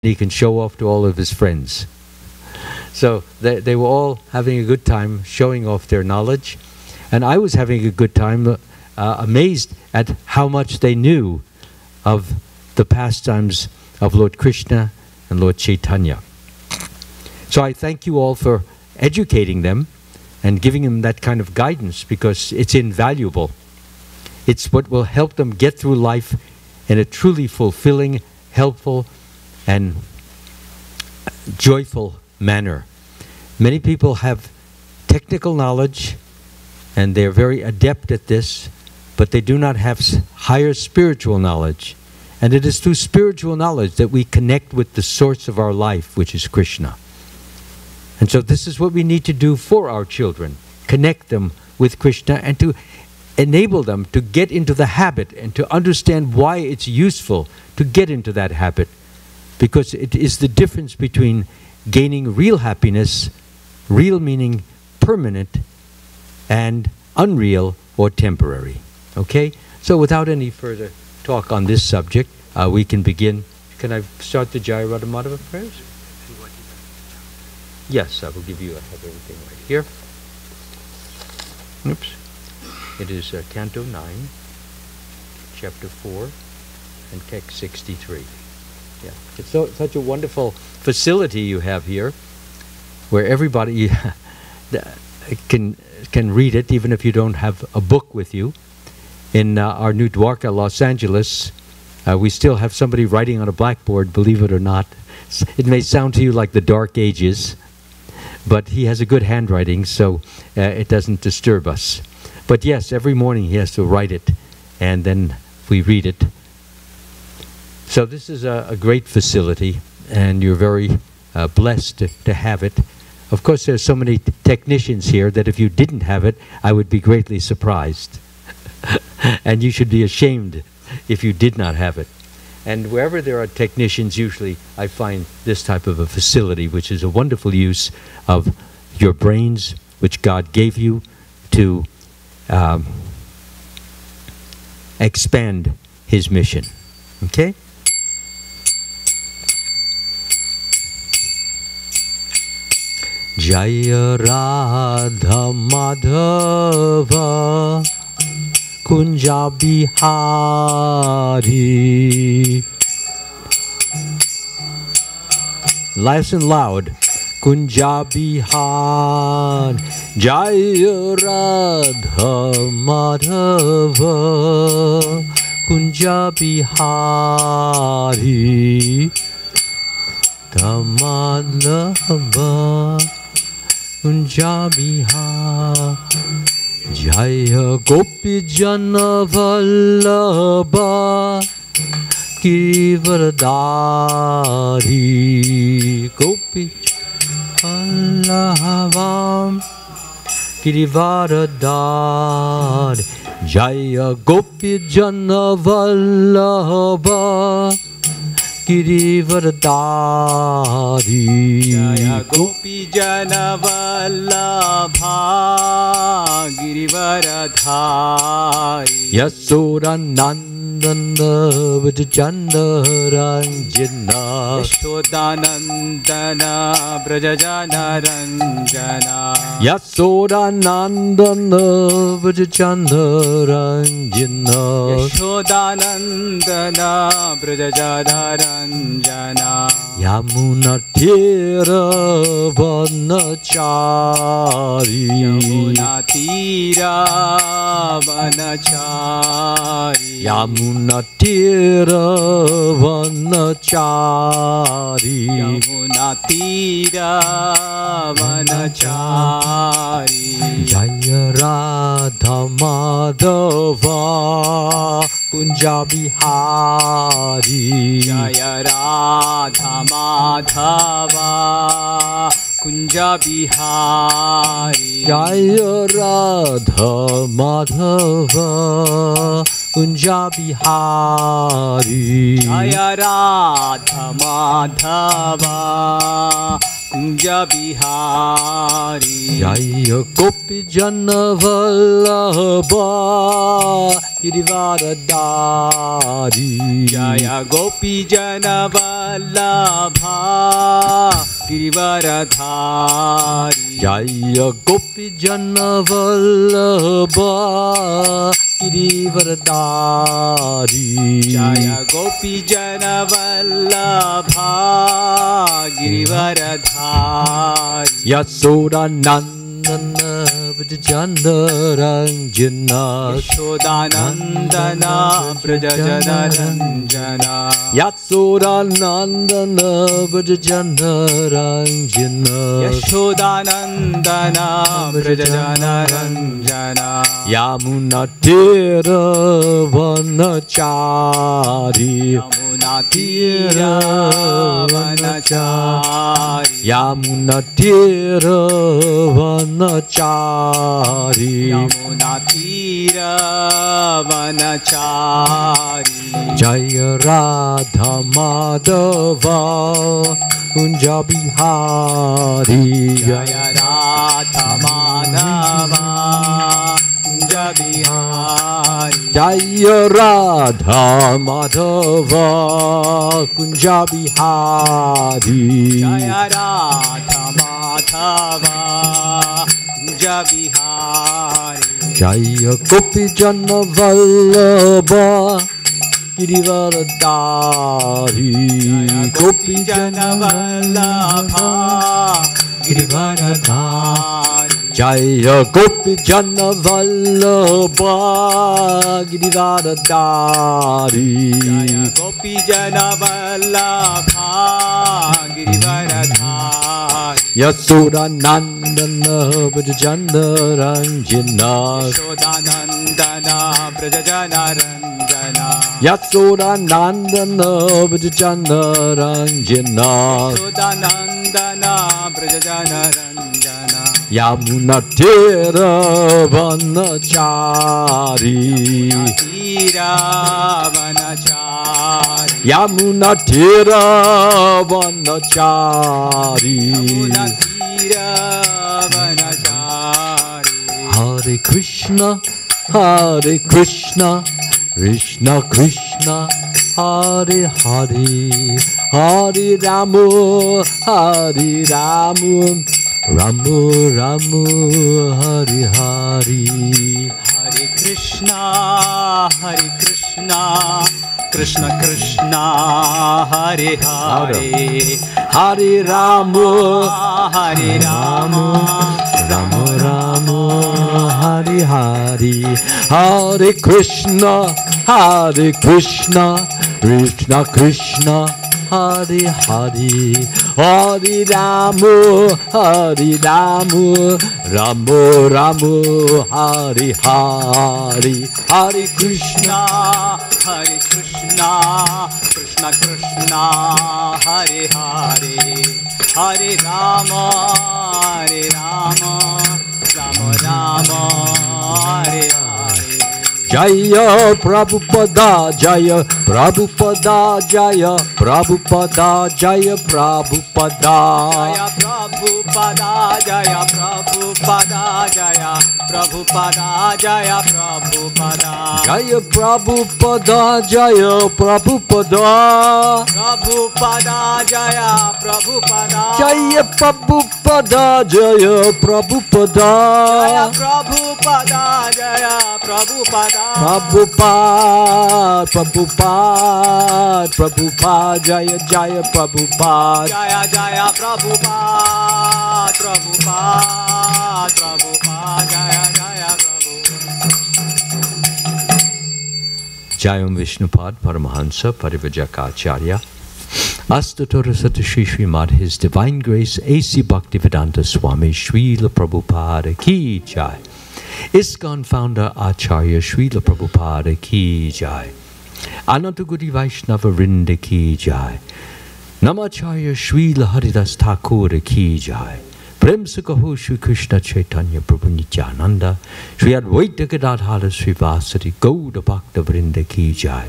he can show off to all of his friends. So they were all having a good time showing off their knowledge. And I was having a good time, amazed at how much they knew of the pastimes of Lord Krishna and Lord Chaitanya. So I thank you all for educating them and giving them that kind of guidance, because it's invaluable. It's what will help them get through life in a truly fulfilling, helpful, and joyful manner. Many people have technical knowledge and they're very adept at this, but they do not have higher spiritual knowledge. And it is through spiritual knowledge that we connect with the source of our life, which is Krishna. And so this is what we need to do for our children. Connect them with Krishna and to enable them to get into the habit and to understand why it's useful to get into that habit. Because it is the difference between gaining real happiness, real meaning permanent, and unreal or temporary. Okay? So without any further talk on this subject, we can begin. Can I start the Jaya Radha Madhava prayers? Yes, I will give you, I have everything right here. Oops. It is Canto 9, Chapter 4, and Text 63. Yeah. It's such a wonderful facility you have here, where everybody can read it, even if you don't have a book with you. In our new Dwarka, Los Angeles, we still have somebody writing on a blackboard, believe it or not. It may sound to you like the Dark Ages, but he has a good handwriting, so it doesn't disturb us. But yes, every morning he has to write it, and then we read it. So this is a great facility, and you're very blessed to have it. Of course, there's so many technicians here that if you didn't have it, I would be greatly surprised. And you should be ashamed if you did not have it. And wherever there are technicians, usually I find this type of a facility, which is a wonderful use of your brains, which God gave you to expand His mission. Okay? Jaya Radha Madhava Kunja Bihari. Nice and loud. Kunja Bihari. Jaya Radha Madhava Kunja Bihari. Tamadava Kunja Bihari. Jaya Gopi Jana Vallabha Girivardhari. Gopi Vallabha Girivardhari. Jaya Gopi Jana Vallabha Girivardhari. Jaya Gopi Jana Vallabha Girivardhari. Yasoda Nandana Vrajajana Ranjana. Yashoda Nandana Vrajajana Ranjana. Yasoda Nandana Vrajajana Ranjana. Yashoda Nandana Vrajajana Ranjana. Yamuna Tira Vanachari. Yamuna Tira Vanachari. Yamuna Tira Vanachari. Yamuna Tira Vanachari. Jaya Radha Madhava Kunja Bihari. Jaya Radha Madhava Kunja Bihari. Jaya Radha Madhava Kunja Bihari. Jaya Radha Madhava Kunja Bihari. Jaya Gopi Jana Vallabha Girivaradari. Jaya Gopi Jana Vallabha Girivaradari. Jaya Gopi Jana Vallabha Girivaradari. Jaya Gopi Jana Vallabha Girivaradari. Yasoda Nandana Vrajana Ranjana. Yashodanandana Vrajana Ranjana. Yasoda Nandana Vrajana Ranjana. Yashodanandana Vrajana Ranjana. Yamuna Tira Vanachari. Yamuna Tira Vanachari. Yamuna Tira Vanachari. Yamuna Tira Vanachari. Jaya Radha Madhava Kunja Bihari. Jaya Radha Madhava Kunja Bihari. Jaya Radha Madhava Kunja Bihari. Jaya Radha Madhava Kunja Bihari. Jaya Gopi Jana Vallabha Girivaradari. Jaya Gopi Jana Vallabha Girivaradari. Jaya Gopi Jana Vallabha Girivaradari. Jaya Gopi Jana Vallabha Girivaradari. Yasoda Nandana Vrajana Ranjana. Yashodanandana Vrajana Ranjana. Yasoda Nandana Vrajana Ranjana. Yashodanandana Vrajana Ranjana. Yamuna Tira Vanachari. Tira Vanachari. Yamuna Tira Vanachari. Yamuna Tira Vanachari. Hare Krishna, Hare Krishna, Krishna Krishna, Hare Hare, Hare Rama, Hare Rama, Rama Rama, Hare Hare. Hare Krishna, Krishna Krishna, Hare Hare, Hare Rama, Hare Rama, Rama Rama, Hare Hare, Hare Krishna, Krishna Krishna, Hare Hare, Hare Rama, Rama Rama, Hare Hare, Hare Krishna, Krishna Krishna, Hare Hare, Hare Rama, Rama Rama, Hare Hare. Jaya Prabhupada, Jaya Prabhupada, Jaya Prabhupada, Jaya Prabhupada. Jaya Prabhupada, Jaya Prabhupada, Jaya Prabhupada, Jaya Prabhupada. Jaya Prabhupada, Jaya Prabhupada. Prabhupada, Jaya Prabhupada. Jaya Prabhupada, Jaya Prabhupada. Jaya Prabhupada, Jaya Prabhupada. Prabhupada, Prabhupada, Prabhupada, Jaya Jaya Prabhupada. Jaya Jaya Prabhupada, Prabhupada, Prabhupada, Jaya Jaya Prabhupada. Jayam Vishnupad Paramahansa Parivajakacharya Astatora Sata Shri Srimad His Divine Grace A.C. Bhaktivedanta Swami Srila Prabhupada Ki Jai. ISKCON founder Acharya Srila Prabhupada Ki Jai. Anantaguri Vaishnava Vrinda Ki Jai. Namacharya Srila Haridas Thakur Ki Jai. Prem se kaho Shri Krishna Chaitanya Prabhu Nityananda, Shri Advaita Gadadhara Srivasati Gauda Bhakta Vrinda Ki Jai,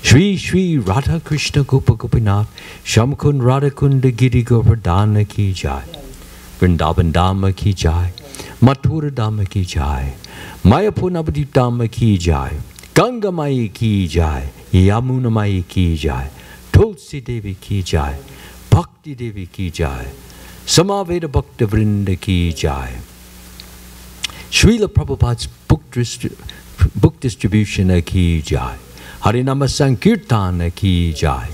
Shri Shri Radha Krishna Gopa Gopinath, Shamkund Radha Kunda Giri Govardhana Ki Jai, Vrindavan Dhamma Ki Jai, Mathura Dhamma Ki Jai, Mayapur Navadip Dhamma Ki Jai, Ganga Mai Ki Jai, Yamuna Mai Ki Jai, Tulsi Devi Ki Jai, Bhakti Devi Ki Jai, Samaveda Bhakta Vrinda Ki Jai. Srila Prabhupada's book distribution Ki Jai. Harinama Sankirtana Ki Jai.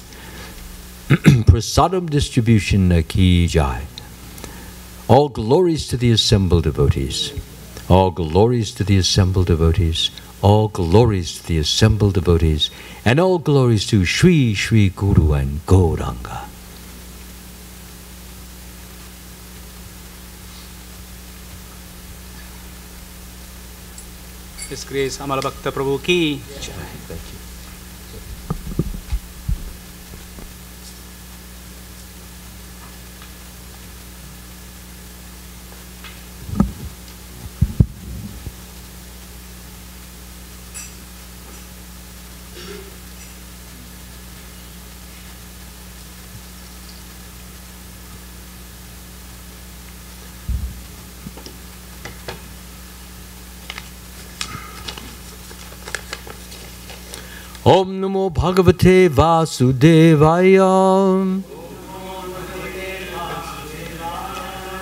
Prasadam distribution Ki Jai. All glories to the assembled devotees. All glories to the assembled devotees. All glories to the assembled devotees. And all glories to Sri Sri Guru and Gauranga. His Grace Amala Bhakta Prabhu Ki. Thank you. Om Namo Bhagavate Vasudevaya.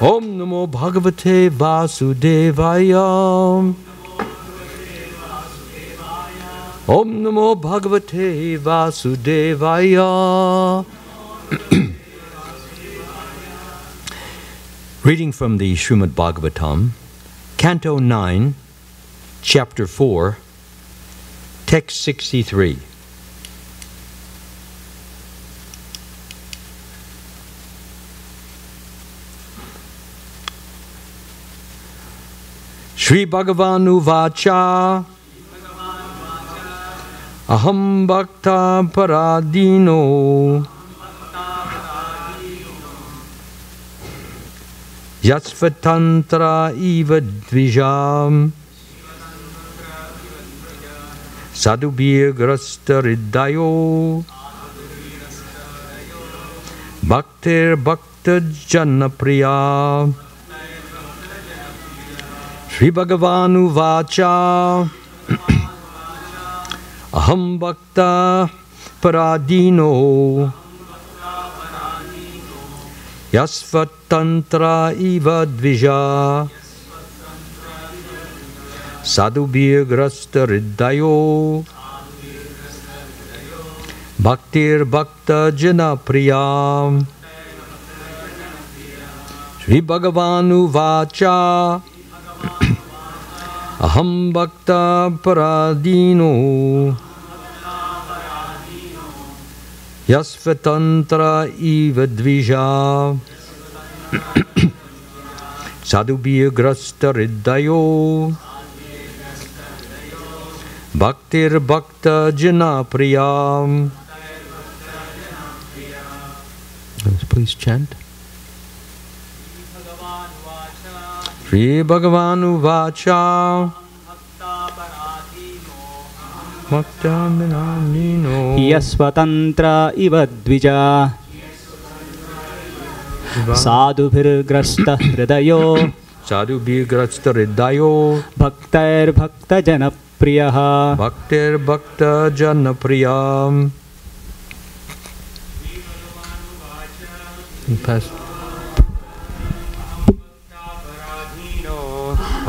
Om Namo Bhagavate Vasudevaya. Om Namo Bhagavate Vasudevaya. Reading from the Srimad Bhagavatam, Canto 9, Chapter 4, Text 63. Shri Bhagavanu Vacha Aham Bhakta Paradino Yatsvatantra Iva Dvijam Sadhubir Grasta Ridayo Bhaktir Bhakta Janapriya Shri Bhagavanu Vacha Aham Bhakta Paradino Yasvatantra Iva Dvija Sadhubir Grasta Ridayo Bhaktir Bhakta Janapriya Shri Bhagavanu Vacha Aham Bhakta Paradino Yasvatantra Iva Dvija Sadhubir Grasta Ridayo Bhaktir Bhakta Janapriya. Please chant. Shri Bhagavanu Vacha Bhakta Paradino Yasvatantra Iva Dvija Sadhubhir Grasta Hridayo Sadhubhir Grasta Hridayo Bhaktair Bhakta Janapriya Bhaktir Bhakta Janapriya.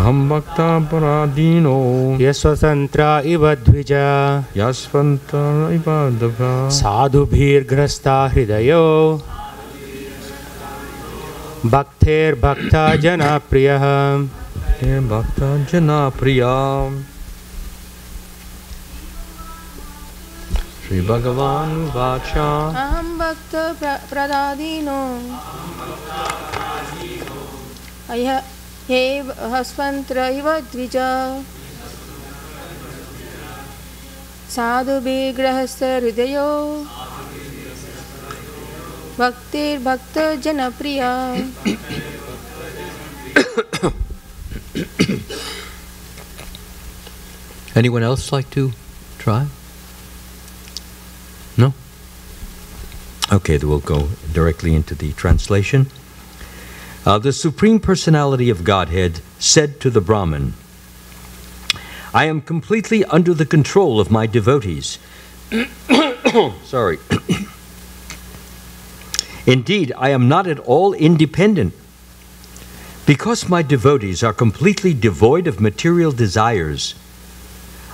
Aham Bhakta Paradino Yasvatantra Iva Dvija Yasvantra Iva Dvija Sadhubhir Grasta Hridayo Bhaktir Bhakta Janapriya Bhakta Janapriya. Shri Bhagavanu Vacha Aham Bhakta Pradadino He Hasvantra Iva Dvija Sadhu Vigrahasa Hridayo Bhaktir Bhakta Janapriya Anyone else like to try? No? Okay, then we'll go directly into the translation. The Supreme Personality of Godhead said to the Brahman, I am completely under the control of my devotees. Sorry. Indeed, I am not at all independent. Because my devotees are completely devoid of material desires,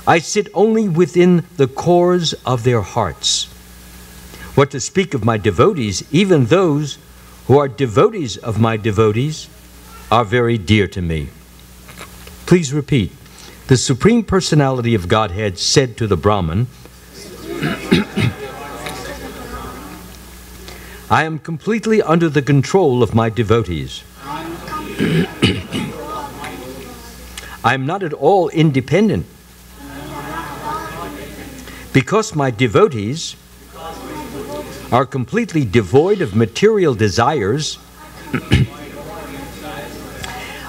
I sit only within the cores of their hearts. What to speak of my devotees, even those who are devotees of my devotees are very dear to me. Please repeat. The Supreme Personality of Godhead said to the Brahman, I am completely under the control of my devotees. I am not at all independent. Because my devotees are completely devoid of material desires,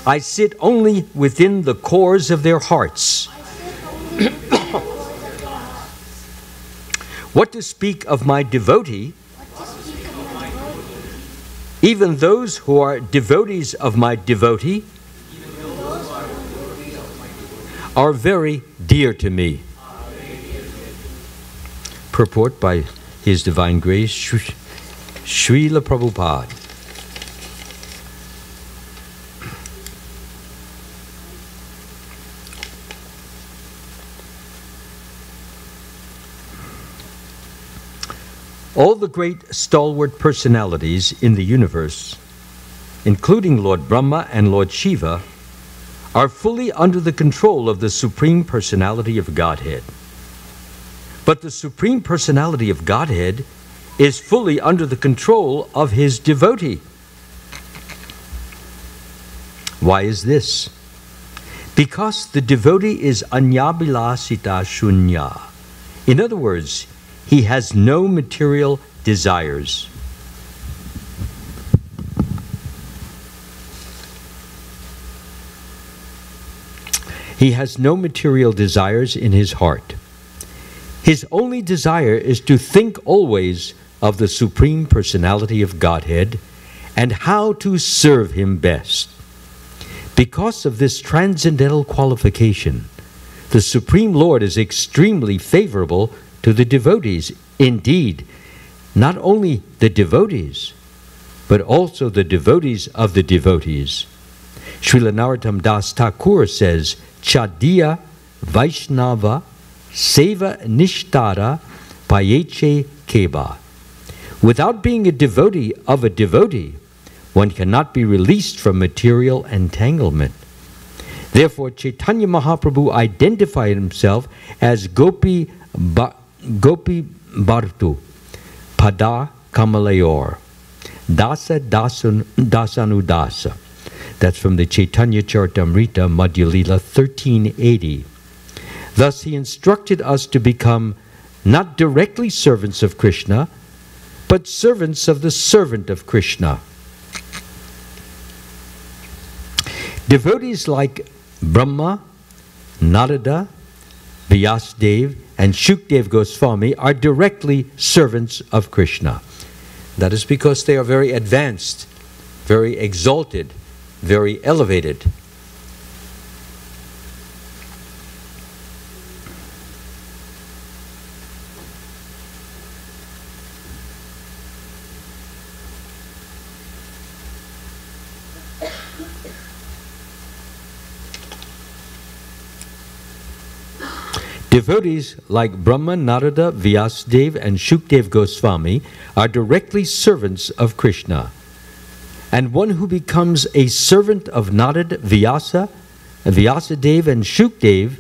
I sit only within the cores of their hearts. What to speak of my devotee, even those who are devotees of my devotee are very dear to me. Purport by His Divine Grace, Srila Prabhupada. All the great stalwart personalities in the universe, including Lord Brahma and Lord Shiva, are fully under the control of the Supreme Personality of Godhead. But the Supreme Personality of Godhead is fully under the control of His devotee. Why is this? Because the devotee is anyabilasita shunya. In other words, he has no material desires. He has no material desires in his heart. His only desire is to think always of the Supreme Personality of Godhead and how to serve Him best. Because of this transcendental qualification, the Supreme Lord is extremely favorable to the devotees. Indeed, not only the devotees, but also the devotees of the devotees. Srila Narottam Das Thakur says, Chadiya Vaishnava Seva Nishtara Payeche Keba. Without being a devotee of a devotee, one cannot be released from material entanglement. Therefore, Chaitanya Mahaprabhu identified himself as Gopi Bhartu, Pada Kamalayor, Dasa Dasanudasa. That's from the Chaitanya Charitamrita, Madhya Lila 1380. Thus, he instructed us to become not directly servants of Krishna, but servants of the servant of Krishna. Devotees like Brahma, Narada, Vyasdev, and Shukdev Goswami are directly servants of Krishna. That is because they are very advanced, very exalted, very elevated. Devotees like Brahma, Narada, Vyasdev, and Shukdev Goswami are directly servants of Krishna. And one who becomes a servant of Narada, Vyasadev, and Shukdev,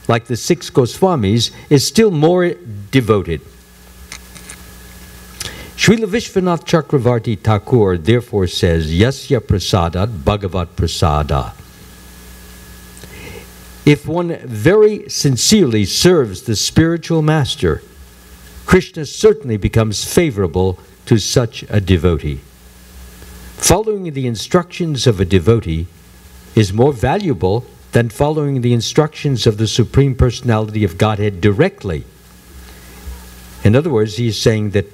like the 6 Goswamis, is still more devoted. Srila Vishwanath Chakravarti Thakur therefore says, Yasya prasadat bhagavat prasada. If one very sincerely serves the spiritual master, Krishna certainly becomes favorable to such a devotee. Following the instructions of a devotee is more valuable than following the instructions of the Supreme Personality of Godhead directly. In other words, he's saying that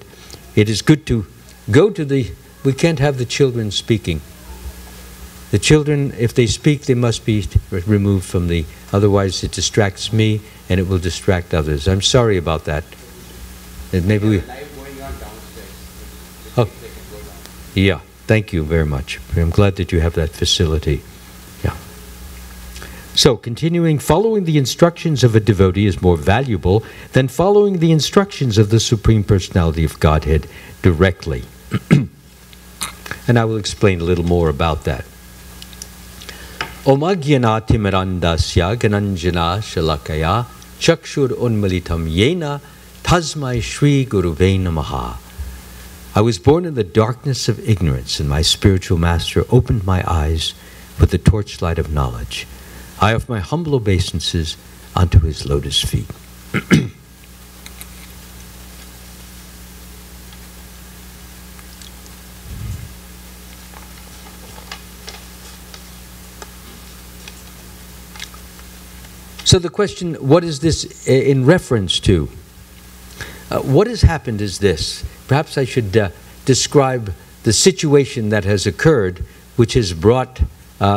it is good to go to we can't have the children speaking. The children, if they speak, they must be removed from otherwise it distracts me and it will distract others. I'm sorry about that. Maybe we... Oh, yeah, thank you very much. I'm glad that you have that facility. Yeah. So, continuing, following the instructions of a devotee is more valuable than following the instructions of the Supreme Personality of Godhead directly. And I will explain a little more about that. Omagyana timirandasya gananjana shalakaya chakshur unmalitam yena tasmai shri guruve namaha. I was born in the darkness of ignorance, and my spiritual master opened my eyes with the torchlight of knowledge. I offer my humble obeisances unto his lotus feet. So the question, what is this in reference to? What has happened is this. Perhaps I should describe the situation that has occurred, which has brought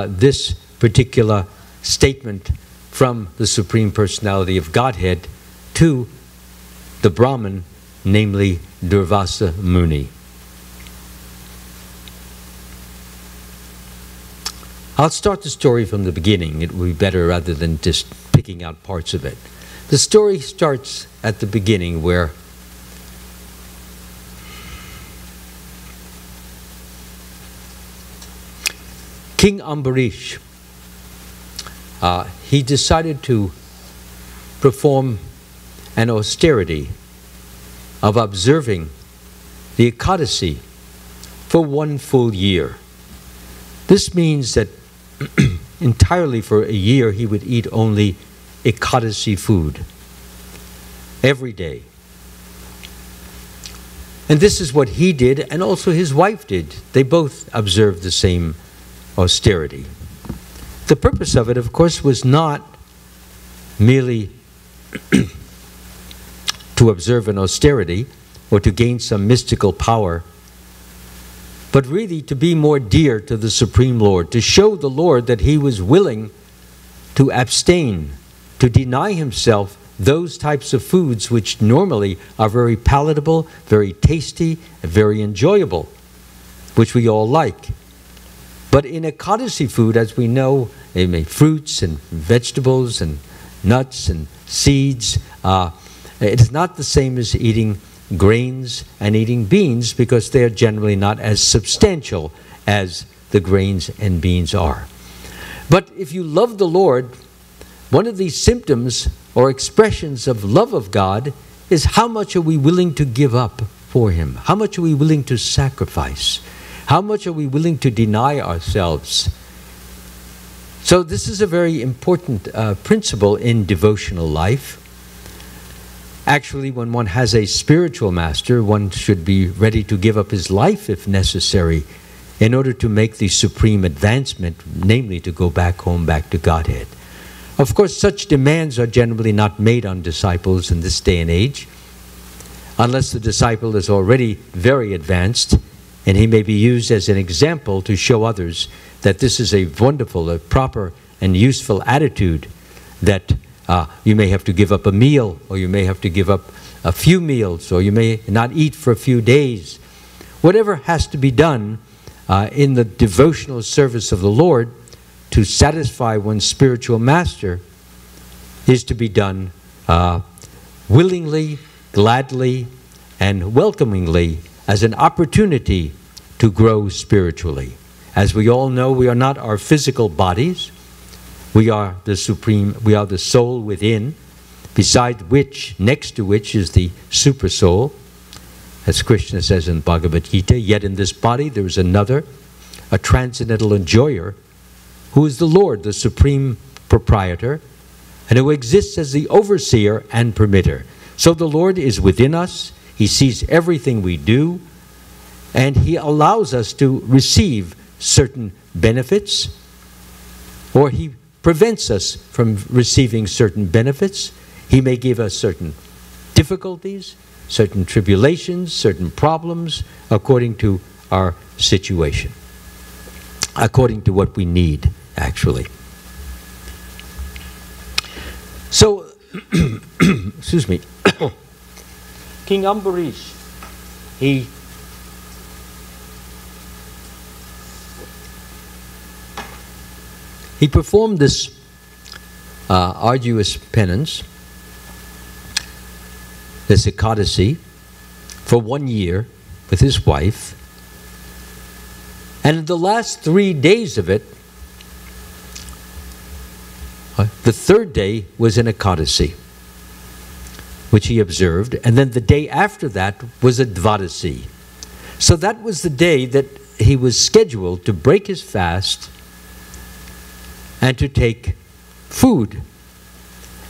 this particular statement from the Supreme Personality of Godhead to the Brahman, namely Durvasa Muni. I'll start the story from the beginning. It will be better rather than just picking out parts of it. The story starts at the beginning where King Ambarish, he decided to perform an austerity of observing the Ekadasi for 1 full year. This means that entirely for a year he would eat only Ekadasi food every day. And this is what he did, and also his wife did. They both observed the same austerity. The purpose of it, of course, was not merely to observe an austerity or to gain some mystical power, but really to be more dear to the Supreme Lord, to show the Lord that he was willing to abstain, to deny himself those types of foods which normally are very palatable, very tasty, and very enjoyable, which we all like. But in Ekadasi food, as we know, they make fruits and vegetables and nuts and seeds. It is not the same as eating grains and eating beans, because they are generally not as substantial as the grains and beans are. But if you love the Lord, one of these symptoms or expressions of love of God is how much are we willing to give up for him? How much are we willing to sacrifice? How much are we willing to deny ourselves? So this is a very important principle in devotional life. Actually, when one has a spiritual master, one should be ready to give up his life if necessary in order to make the supreme advancement, namely to go back home, back to Godhead. Of course, such demands are generally not made on disciples in this day and age, unless the disciple is already very advanced, and he may be used as an example to show others that this is a wonderful, a proper and useful attitude, that you may have to give up a meal, or you may have to give up a few meals, or you may not eat for a few days. Whatever has to be done in the devotional service of the Lord to satisfy one's spiritual master is to be done willingly, gladly, and welcomingly, as an opportunity to grow spiritually. As we all know, we are not our physical bodies. We are the supreme, we are the soul within, beside which, next to which is the super soul. As Krishna says in Bhagavad Gita, yet in this body there is another, a transcendental enjoyer, who is the Lord, the supreme proprietor, and who exists as the overseer and permitter. So the Lord is within us. He sees everything we do, and he allows us to receive certain benefits or He prevents us from receiving certain benefits. He may give us certain difficulties, certain tribulations, certain problems, according to our situation, according to what we need, actually. So, excuse me, King Ambarish, he performed this arduous penance, this Ekadasi, for 1 year with his wife. And the last 3 days of it, the third day was an Ekadasi, which he observed, and then the day after that was a Dvadasi. So that was the day that he was scheduled to break his fast and to take food.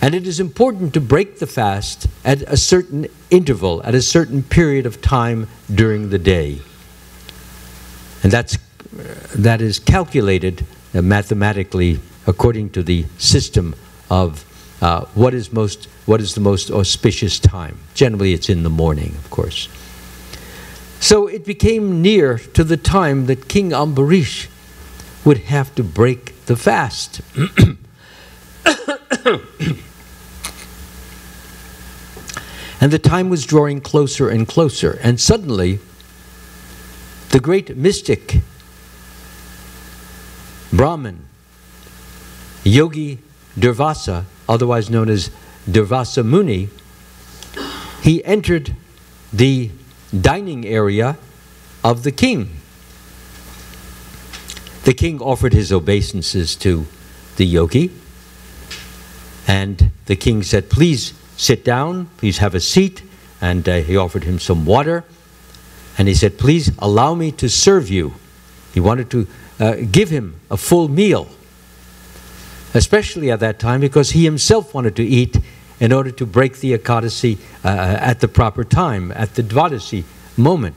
And it is important to break the fast at a certain interval, at a certain period of time during the day. And that is calculated mathematically according to the system of what is the most auspicious time. Generally, it's in the morning, of course. So it became near to the time that King Ambarish would have to break the fast. And the time was drawing closer and closer. And suddenly, the great mystic, Brahman, Yogi Durvasa, otherwise known as Durvasa Muni, he entered the dining area of the king. The king offered his obeisances to the yogi, and the king said, "Please sit down, please have a seat," and he offered him some water, and he said, "Please allow me to serve you." He wanted to give him a full meal, especially at that time because he himself wanted to eat in order to break the Ekadasi at the proper time, at the Dvadasi moment.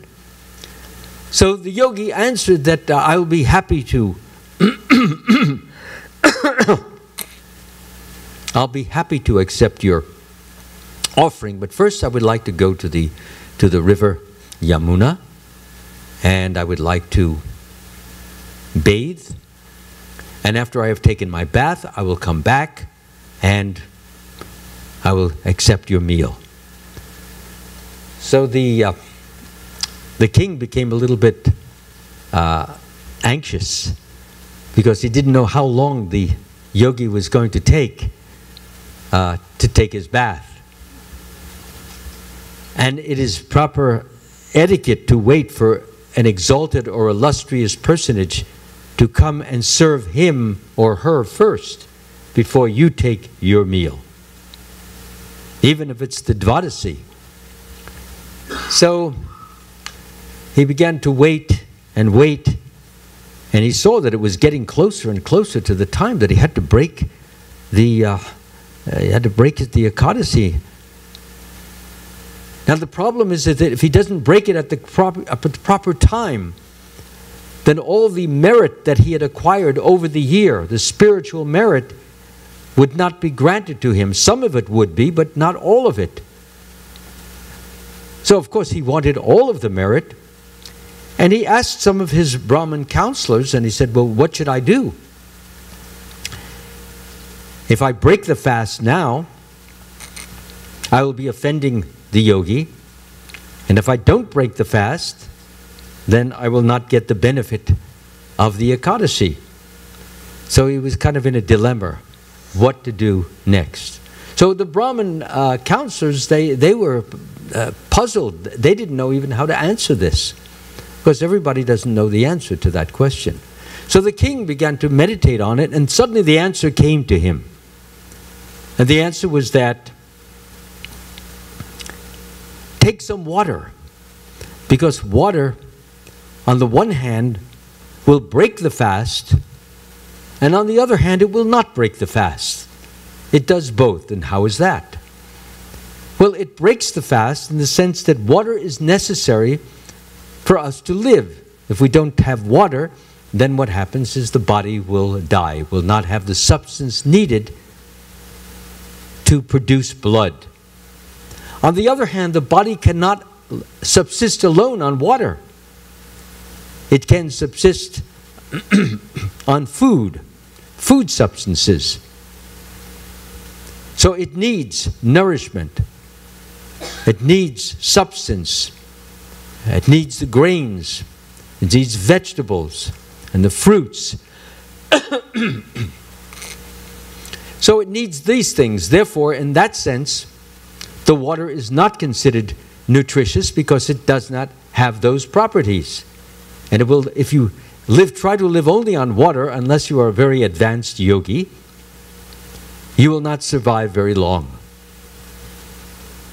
So the yogi answered that I will be happy to I'll be happy to accept your offering, but first I would like to go to the river Yamuna, and I would like to bathe, and after I have taken my bath, I will come back and I will accept your meal. So the king became a little bit anxious because he didn't know how long the yogi was going to take his bath. And it is proper etiquette to wait for an exalted or illustrious personage to come and serve him or her first before you take your meal, even if it's the Dvadasi. So he began to wait, and he saw that it was getting closer and closer to the time that he had to break the Ekadasi. Now the problem is that if he doesn't break it at the proper time, then all the merit that he had acquired over the year, the spiritual merit, would not be granted to him. Some of it would be, but not all of it. So of course he wanted all of the merit, and he asked some of his Brahmin counselors, and he said, "Well, what should I do? If I break the fast now, I will be offending the yogi, and if I don't break the fast, then I will not get the benefit of the Ekadasi." So he was kind of in a dilemma, what to do next. So the Brahmin counselors, they were puzzled. They didn't know even how to answer this, because everybody doesn't know the answer to that question. So the king began to meditate on it, and suddenly the answer came to him. And the answer was that take some water, because water, on the one hand, will break the fast, and on the other hand, it will not break the fast. It does both. And how is that? Well, it breaks the fast in the sense that water is necessary for us to live. If we don't have water, then what happens is the body will die, will not have the substance needed to produce blood. On the other hand, the body cannot subsist alone on water. It can subsist on food substances. So it needs nourishment. It needs substance. It needs the grains. It needs vegetables and the fruits. So it needs these things. Therefore, in that sense, the water is not considered nutritious because it does not have those properties. And it will, if you try to live only on water, unless you are a very advanced yogi, you will not survive very long.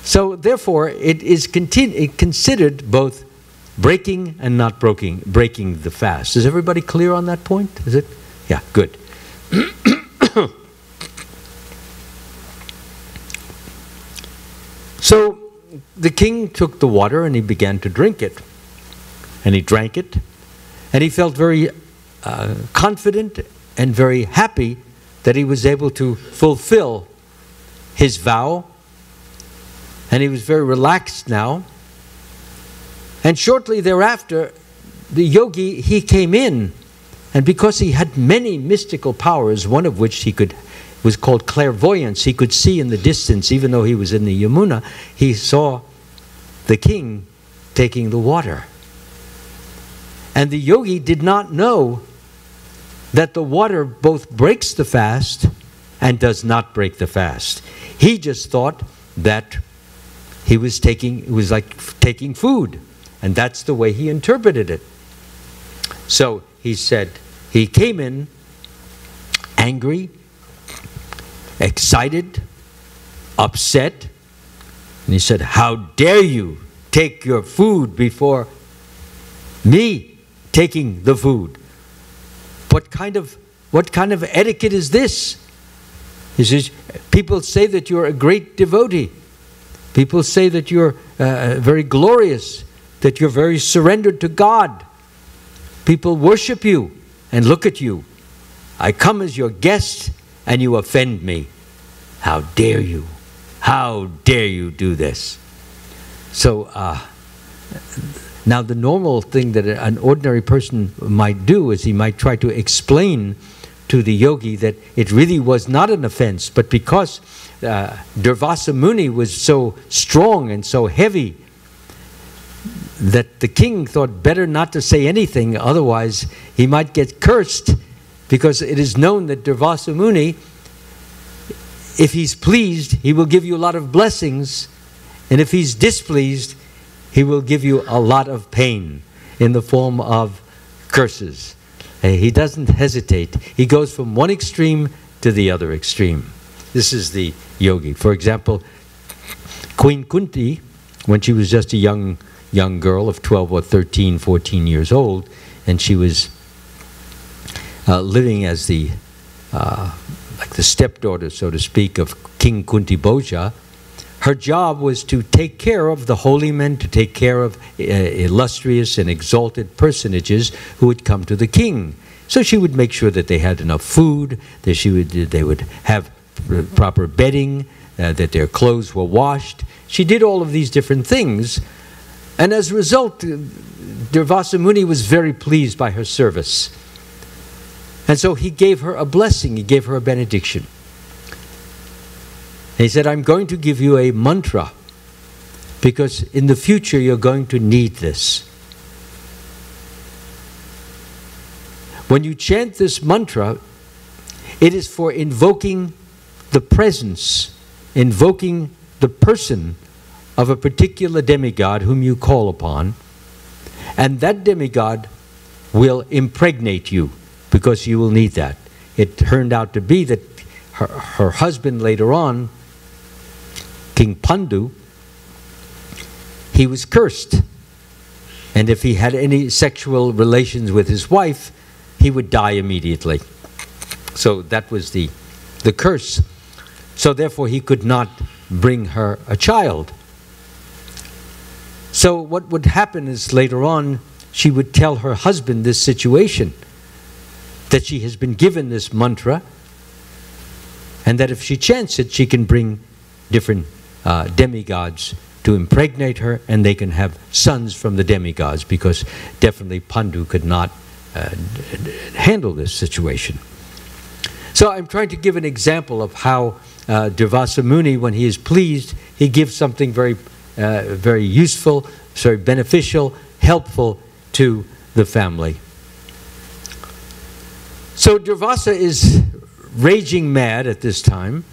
So therefore, it is considered both breaking and not breaking the fast. Is everybody clear on that point? Is it? Yeah, good. So the king took the water and he began to drink it. And he drank it. And he felt very confident and very happy that he was able to fulfill his vow. And he was very relaxed now. And shortly thereafter, the yogi, he came in. And because he had many mystical powers, one of which was called clairvoyance. He could see in the distance, even though he was in the Yamuna, he saw the king taking the water. And the yogi did not know that the water both breaks the fast and does not break the fast. He just thought that it was like taking food. And that's the way he interpreted it. So he said, he came in angry, excited, upset, and he said, "How dare you take your food before me taking the food? What kind of etiquette is this?" He says, "People say that you're a great devotee. People say that you're very glorious, that you're very surrendered to God. People worship you and look at you. I come as your guest and you offend me. How dare you? How dare you do this?" So now the normal thing that an ordinary person might do is he might try to explain to the yogi that it really was not an offense, but because Durvasa Muni was so strong and so heavy that the king thought better not to say anything, otherwise he might get cursed, because it is known that Durvasa Muni, if he's pleased, he will give you a lot of blessings, and if he's displeased, he will give you a lot of pain in the form of curses. He doesn't hesitate. He goes from one extreme to the other extreme. This is the yogi. For example, Queen Kunti, when she was just a young girl of 12 or 13, 14 years old, and she was living as like the stepdaughter, so to speak, of King Kunti Bhoja. Her job was to take care of the holy men, to take care of illustrious and exalted personages who would come to the king. So she would make sure that they had enough food, that they would have proper bedding, that their clothes were washed. She did all of these different things. And as a result, Durvasa Muni was very pleased by her service. And so he gave her a blessing, he gave her a benediction. And he said, "I'm going to give you a mantra, because in the future you're going to need this. When you chant this mantra, it is for invoking the presence, invoking the person of a particular demigod whom you call upon, and that demigod will impregnate you, because you will need that." It turned out to be that her husband later on, King Pandu, he was cursed. And if he had any sexual relations with his wife, he would die immediately. So that was the curse. So therefore he could not bring her a child. So what would happen is later on, she would tell her husband this situation. that she has been given this mantra, and that if she chants it, she can bring different demigods to impregnate her, and they can have sons from the demigods, because definitely Pandu could not handle this situation. So I'm trying to give an example of how Durvasa Muni, when he is pleased, he gives something very, very useful, very beneficial, helpful to the family. So Durvasa is raging mad at this time,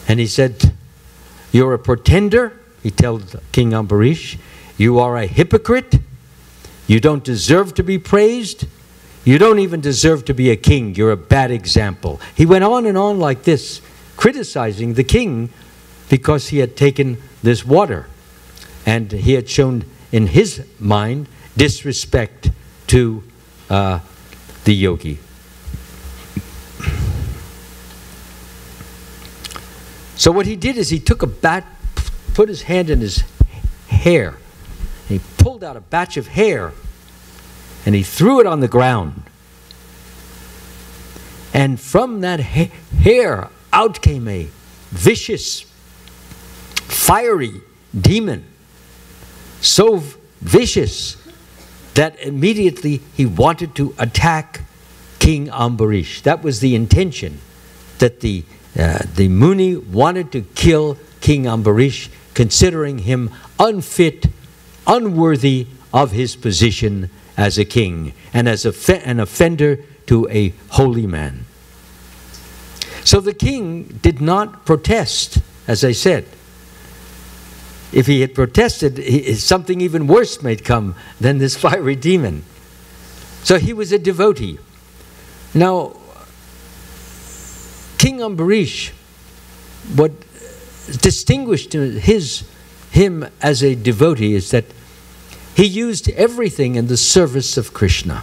and he said, "You're a pretender," he tells King Ambarish. "You are a hypocrite. You don't deserve to be praised. You don't even deserve to be a king. You're a bad example." He went on and on like this, criticizing the king because he had taken this water, and he had shown in his mind disrespect to the yogi. So what he did is he took a bat, put his hand in his hair, and he pulled out a batch of hair, and he threw it on the ground. And from that hair out came a vicious, fiery demon, so vicious that immediately he wanted to attack King Ambarish. That was the intention, that the Muni wanted to kill King Ambarish, considering him unfit, unworthy of his position as a king, and as an offender to a holy man. So the king did not protest, as I said. If he had protested, something even worse might come than this fiery demon. So he was a devotee. Now, King Ambarish, what distinguished him as a devotee is that he used everything in the service of Krishna.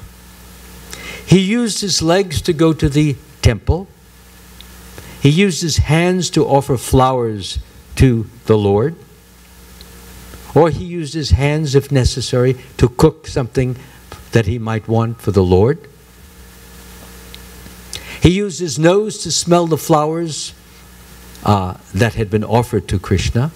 He used his legs to go to the temple. He used his hands to offer flowers to the Lord. Or he used his hands, if necessary, to cook something that he might want for the Lord. He used his nose to smell the flowers that had been offered to Krishna.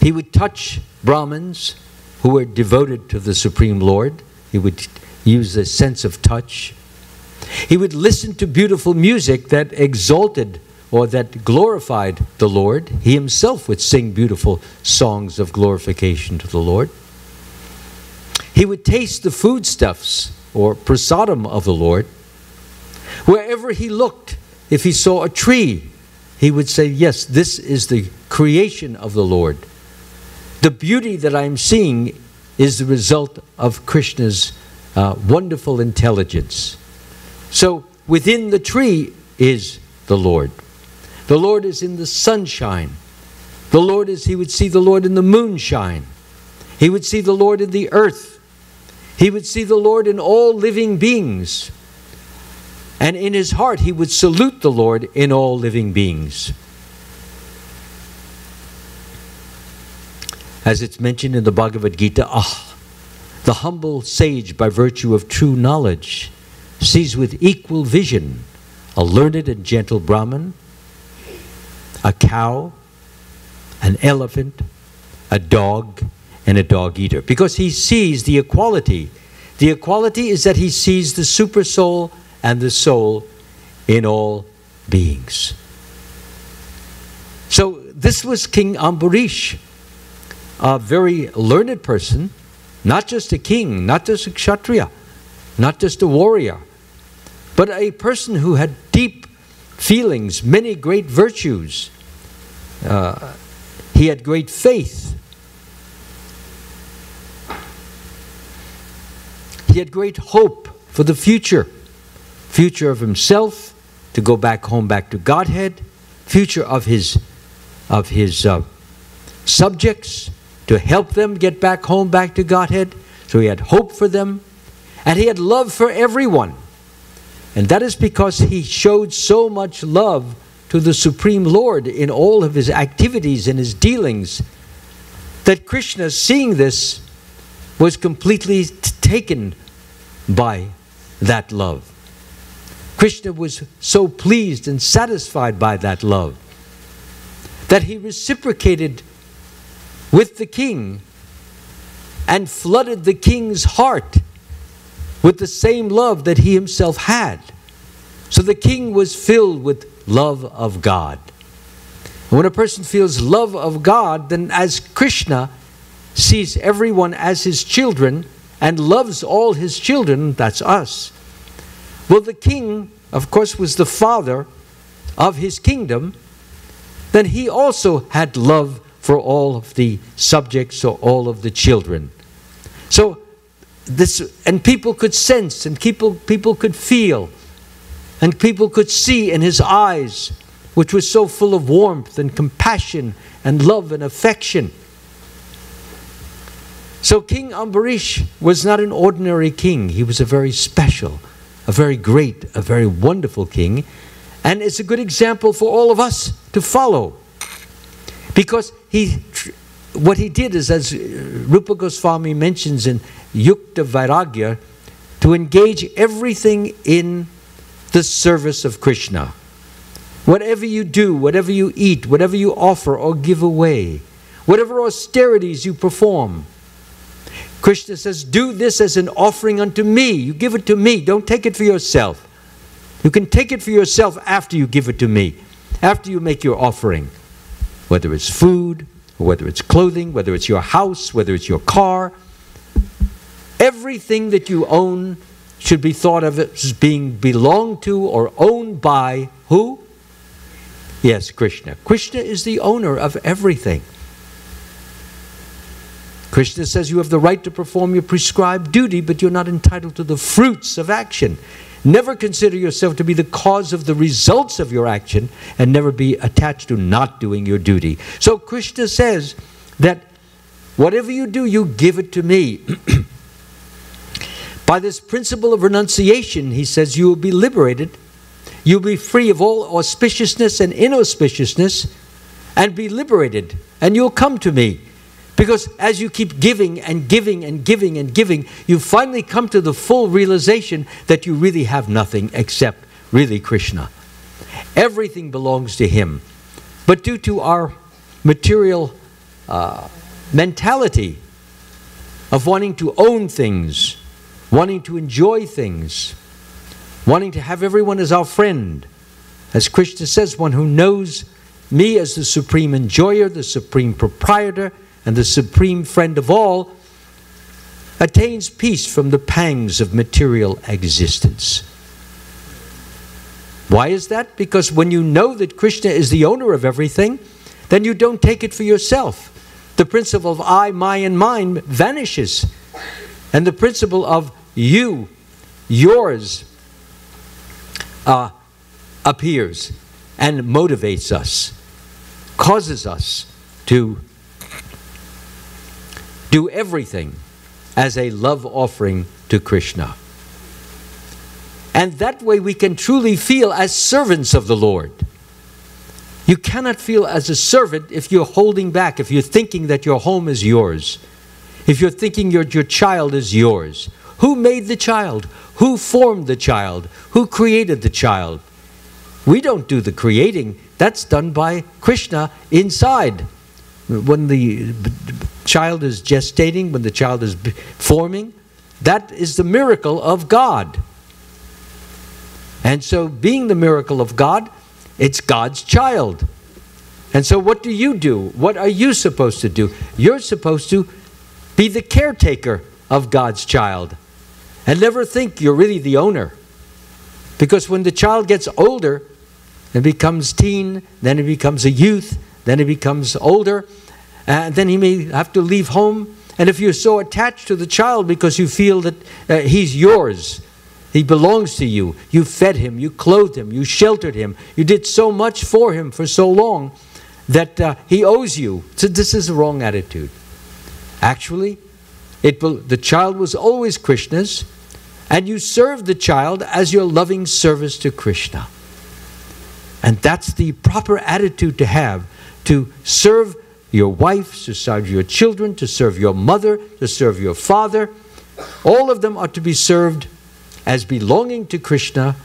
He would touch Brahmins who were devoted to the Supreme Lord. He would use a sense of touch. He would listen to beautiful music that exalted or that glorified the Lord. He himself would sing beautiful songs of glorification to the Lord. He would taste the foodstuffs or prasadam of the Lord. Wherever he looked, if he saw a tree, he would say, "Yes, this is the creation of the Lord. The beauty that I'm seeing is the result of Krishna's wonderful intelligence." So within the tree is the Lord. The Lord is in the sunshine. The Lord is, he would see the Lord in the moonshine. He would see the Lord in the earth. He would see the Lord in all living beings. And in his heart he would salute the Lord in all living beings. As it's mentioned in the Bhagavad Gita, the humble sage, by virtue of true knowledge, sees with equal vision a learned and gentle Brahman, a cow, an elephant, a dog, and a dog-eater. Because he sees the equality. The equality is that he sees the super soul and the soul in all beings. So this was King Ambarish, a very learned person, not just a king, not just a kshatriya, not just a warrior, but a person who had deep feelings, many great virtues. He had great faith. He had great hope for the future of himself, to go back home, back to Godhead, future of his subjects, to help them get back home, back to Godhead. So he had hope for them, and he had love for everyone. And that is because he showed so much love to the Supreme Lord in all of his activities and his dealings, that Krishna, seeing this, was completely taken by that love. Krishna was so pleased and satisfied by that love that he reciprocated with the king and flooded the king's heart with the same love that he himself had. So the king was filled with love of God. And when a person feels love of God, then as Krishna sees everyone as his children and loves all his children, that's us. Well, the king, of course, was the father of his kingdom. Then he also had love for all of the subjects or all of the children. So this, and people could sense, and people could feel, and people could see in his eyes, which was so full of warmth and compassion and love and affection. So King Ambarish was not an ordinary king. He was a very special, a very great, a very wonderful king. And it's a good example for all of us to follow. Because what he did is, as Rupa Goswami mentions in Yukta Vairagya, to engage everything in the service of Krishna. Whatever you do, whatever you eat, whatever you offer or give away, whatever austerities you perform, Krishna says, do this as an offering unto me. You give it to me. Don't take it for yourself. You can take it for yourself after you give it to me, after you make your offering. Whether it's food, or whether it's clothing, whether it's your house, whether it's your car. Everything that you own should be thought of as being belonged to or owned by who? Yes, Krishna. Krishna is the owner of everything. Krishna says you have the right to perform your prescribed duty, but you're not entitled to the fruits of action. Never consider yourself to be the cause of the results of your action, and never be attached to not doing your duty. So Krishna says that whatever you do, you give it to me. By this principle of renunciation, he says, you will be liberated. You'll be free of all auspiciousness and inauspiciousness, and be liberated, and you'll come to me. Because as you keep giving and giving and giving and giving, you finally come to the full realization that you really have nothing except really Krishna. Everything belongs to him. But due to our material mentality of wanting to own things, wanting to enjoy things, wanting to have everyone as our friend, as Krishna says, one who knows me as the supreme enjoyer, the supreme proprietor, and the supreme friend of all, attains peace from the pangs of material existence. Why is that? Because when you know that Krishna is the owner of everything, then you don't take it for yourself. The principle of I, my, and mine vanishes. And the principle of you, yours, appears and motivates us, causes us to do everything as a love offering to Krishna. And that way we can truly feel as servants of the Lord. You cannot feel as a servant if you're holding back, if you're thinking that your home is yours, if you're thinking your child is yours. Who made the child? Who formed the child? Who created the child? We don't do the creating. That's done by Krishna inside. When the child is gestating, when the child is forming, that is the miracle of God. And so being the miracle of God, it's God's child. And so what do you do? What are you supposed to do? You're supposed to be the caretaker of God's child and never think you're really the owner. Because when the child gets older, it becomes teen, then it becomes a youth, then it becomes older, and then he may have to leave home. And if you're so attached to the child because you feel that he's yours, he belongs to you, you fed him, you clothed him, you sheltered him, you did so much for him for so long that he owes you. So this is a wrong attitude. Actually, the child was always Krishna's, and you serve the child as your loving service to Krishna. And that's the proper attitude to have, to serve your wife, to serve your children, to serve your mother, to serve your father. All of them are to be served as belonging to Krishna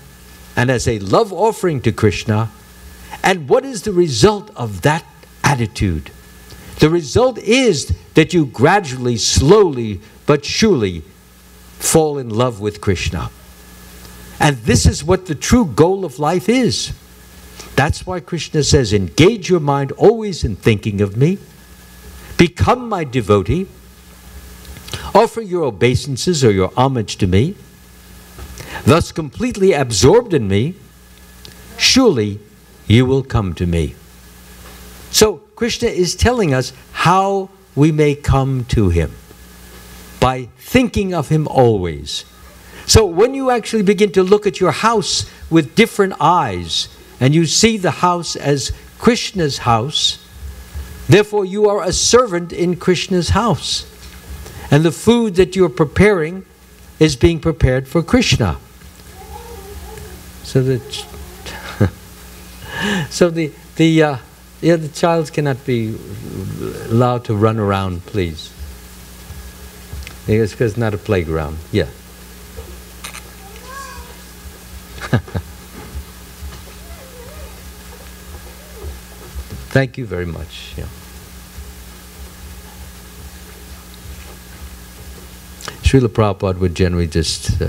and as a love offering to Krishna. And what is the result of that attitude? The result is that you gradually, slowly, but surely fall in love with Krishna. And this is what the true goal of life is. That's why Krishna says, engage your mind always in thinking of me. Become my devotee. Offer your obeisances or your homage to me. Thus completely absorbed in me, surely you will come to me. So Krishna is telling us how we may come to him. By thinking of him always. So when you actually begin to look at your house with different eyes, and you see the house as Krishna's house, therefore you are a servant in Krishna's house. And the food that you're preparing is being prepared for Krishna. So that the child cannot be allowed to run around, please. It's because it's not a playground. Yeah. Thank you very much. Yeah. Srila Prabhupada would generally just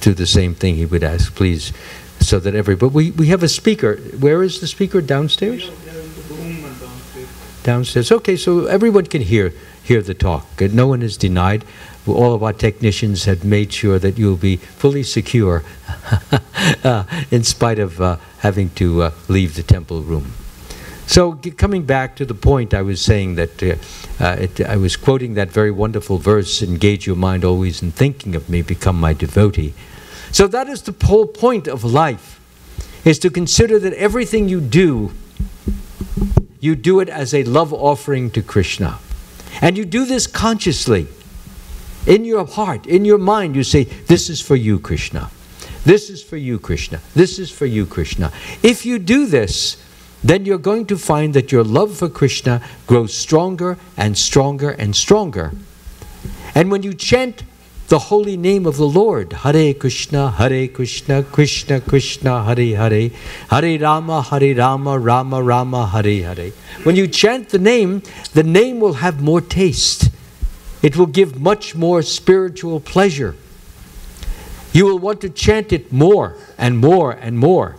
do the same thing. He would ask, please, so that everybody... We have a speaker. Where is the speaker? Downstairs? Downstairs. Okay, so everyone can hear the talk. No one is denied. All of our technicians have made sure that you'll be fully secure in spite of having to leave the temple room. So coming back to the point, I was saying that I was quoting that very wonderful verse, engage your mind always in thinking of me, become my devotee. So that is the whole point of life, is to consider that everything you do it as a love offering to Krishna. And you do this consciously. In your heart, in your mind, you say, this is for you, Krishna. This is for you, Krishna. This is for you, Krishna. If you do this, then you're going to find that your love for Krishna grows stronger and stronger and stronger. And when you chant the holy name of the Lord, Hare Krishna, Krishna Krishna, Hare Hare, Hare Rama, Rama Rama, Hare Hare. When you chant the name will have more taste. It will give much more spiritual pleasure. You will want to chant it more and more and more.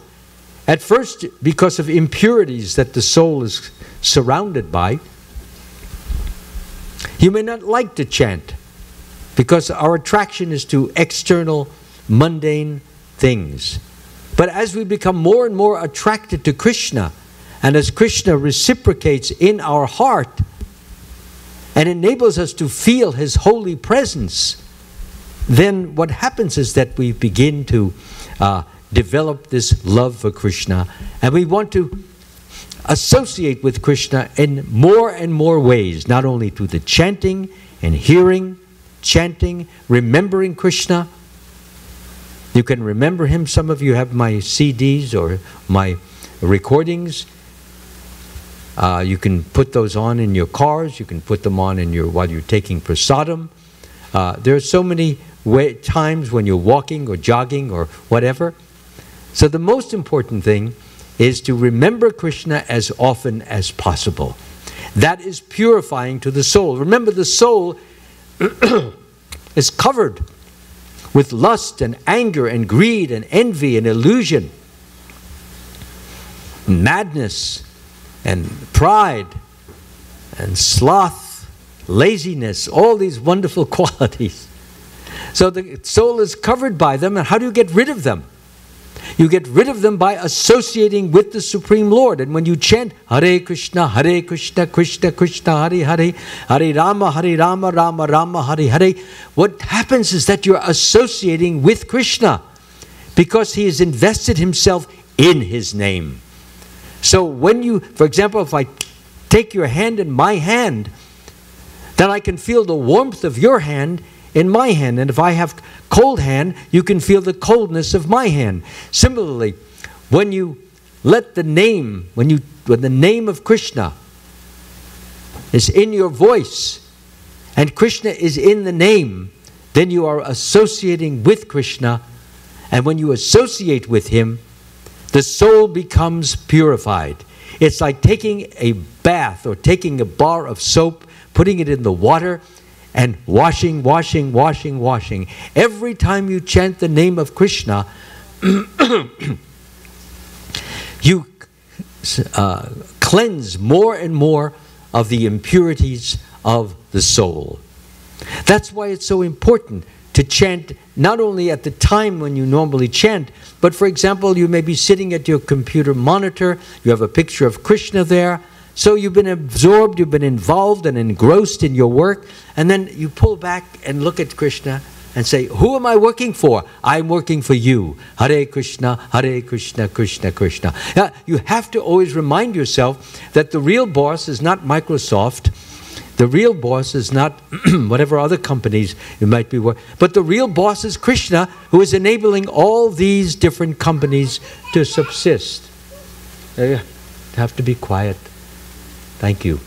At first, because of impurities that the soul is surrounded by, you may not like to chant because our attraction is to external, mundane things. But as we become more and more attracted to Krishna, and as Krishna reciprocates in our heart and enables us to feel his holy presence, then what happens is that we begin to develop this love for Krishna, and we want to associate with Krishna in more and more ways, not only through the chanting and hearing, chanting, remembering Krishna. You can remember him. Some of you have my CDs or my recordings. You can put those on in your cars. You can put them on while you're taking prasadam. There are so many times when you're walking or jogging or whatever. So the most important thing is to remember Krishna as often as possible. That is purifying to the soul. Remember, the soul is covered with lust and anger and greed and envy and illusion, madness and pride and sloth, laziness, all these wonderful qualities. So the soul is covered by them, and how do you get rid of them? You get rid of them by associating with the Supreme Lord. And when you chant Hare Krishna, Krishna Krishna, Hare Hare, Hare Rama, Rama Rama, Hare Hare, what happens is that you're associating with Krishna because he has invested himself in his name. So when you, for example, if I take your hand in my hand, then I can feel the warmth of your hand in my hand. And if I have cold hand, you can feel the coldness of my hand. Similarly, when you let the name, when the name of Krishna is in your voice, and Krishna is in the name, then you are associating with Krishna, and when you associate with Him, the soul becomes purified. It's like taking a bath or taking a bar of soap, putting it in the water, and washing. Every time you chant the name of Krishna, you cleanse more and more of the impurities of the soul. That's why it's so important to chant not only at the time when you normally chant, but for example, you may be sitting at your computer monitor, you have a picture of Krishna there, so you've been absorbed, you've been involved and engrossed in your work, and then you pull back and look at Krishna and say, who am I working for? I'm working for you. Hare Krishna, Krishna Krishna. Now, you have to always remind yourself that the real boss is not Microsoft. The real boss is not whatever other companies you might be working, but the real boss is Krishna, who is enabling all these different companies to subsist. You have to be quiet. Thank you.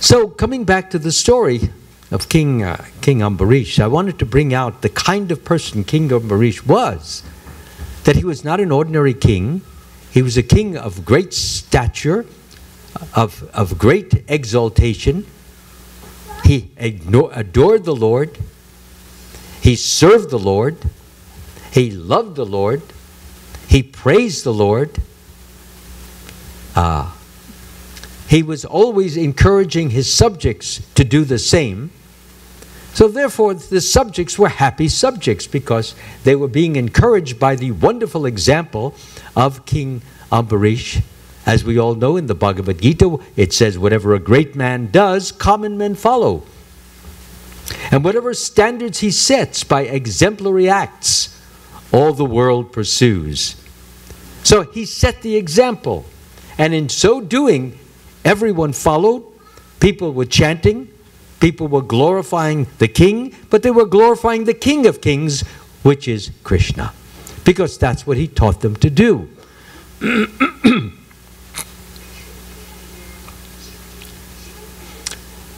So, coming back to the story of King Ambarish, I wanted to bring out the kind of person King Ambarish was. That he was not an ordinary king. He was a king of great stature, of great exaltation. He adored the Lord. He served the Lord. He loved the Lord. He praised the Lord. He was always encouraging his subjects to do the same. So therefore, the subjects were happy subjects because they were being encouraged by the wonderful example of King Ambarish. As we all know in the Bhagavad Gita, it says, whatever a great man does, common men follow. And whatever standards he sets by exemplary acts, all the world pursues. So he set the example. And in so doing, everyone followed. People were chanting. People were glorifying the king, but they were glorifying the King of Kings, which is Krishna, because that's what he taught them to do.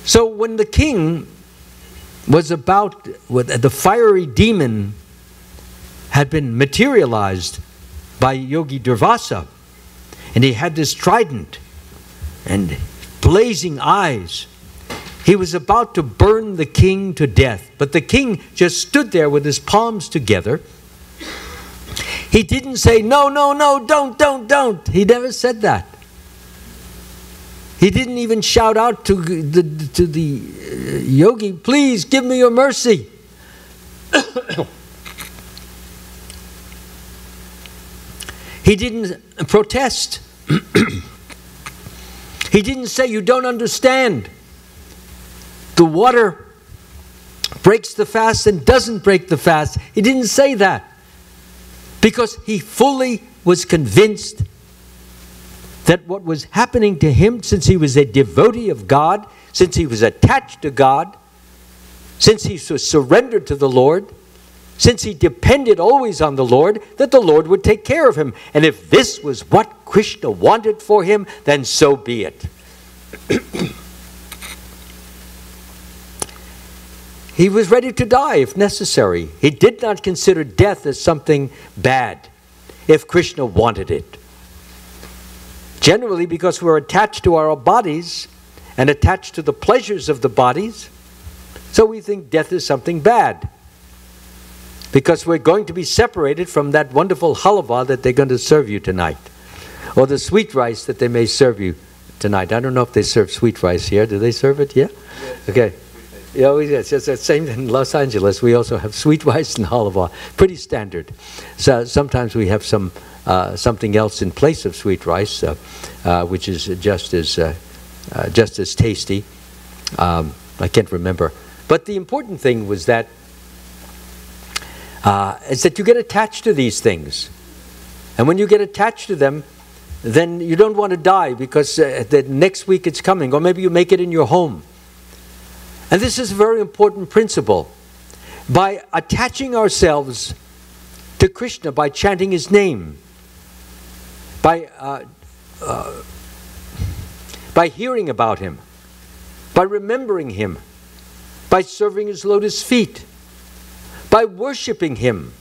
So when the king was about, the fiery demon had been materialized by Yogi Durvasa, and he had this trident and blazing eyes. He was about to burn the king to death, but the king just stood there with his palms together. He didn't say, no, don't. He never said that. He didn't even shout out to the yogi, please give me your mercy. He didn't protest. He didn't say, you don't understand. The water breaks the fast and doesn't break the fast. He didn't say that because he fully was convinced that what was happening to him, since he was a devotee of God, since he was attached to God, since he was surrendered to the Lord, since he depended always on the Lord, that the Lord would take care of him. And if this was what Krishna wanted for him, then so be it. He was ready to die if necessary. He did not consider death as something bad if Krishna wanted it. Generally, because we're attached to our bodies and attached to the pleasures of the bodies, so we think death is something bad. Because we're going to be separated from that wonderful halwa that they're going to serve you tonight. Or the sweet rice that they may serve you tonight. I don't know if they serve sweet rice here. Do they serve it? Yeah? Yes. Okay. Yeah, it's the same in Los Angeles. We also have sweet rice and halwa. Pretty standard. So sometimes we have something else in place of sweet rice, which is just as tasty. I can't remember. But the important thing was that is that you get attached to these things. And when you get attached to them, then you don't want to die because the next week it's coming. Or maybe you make it in your home. And this is a very important principle. By attaching ourselves to Krishna by chanting his name, by hearing about him, by remembering him, by serving his lotus feet, by worshiping him,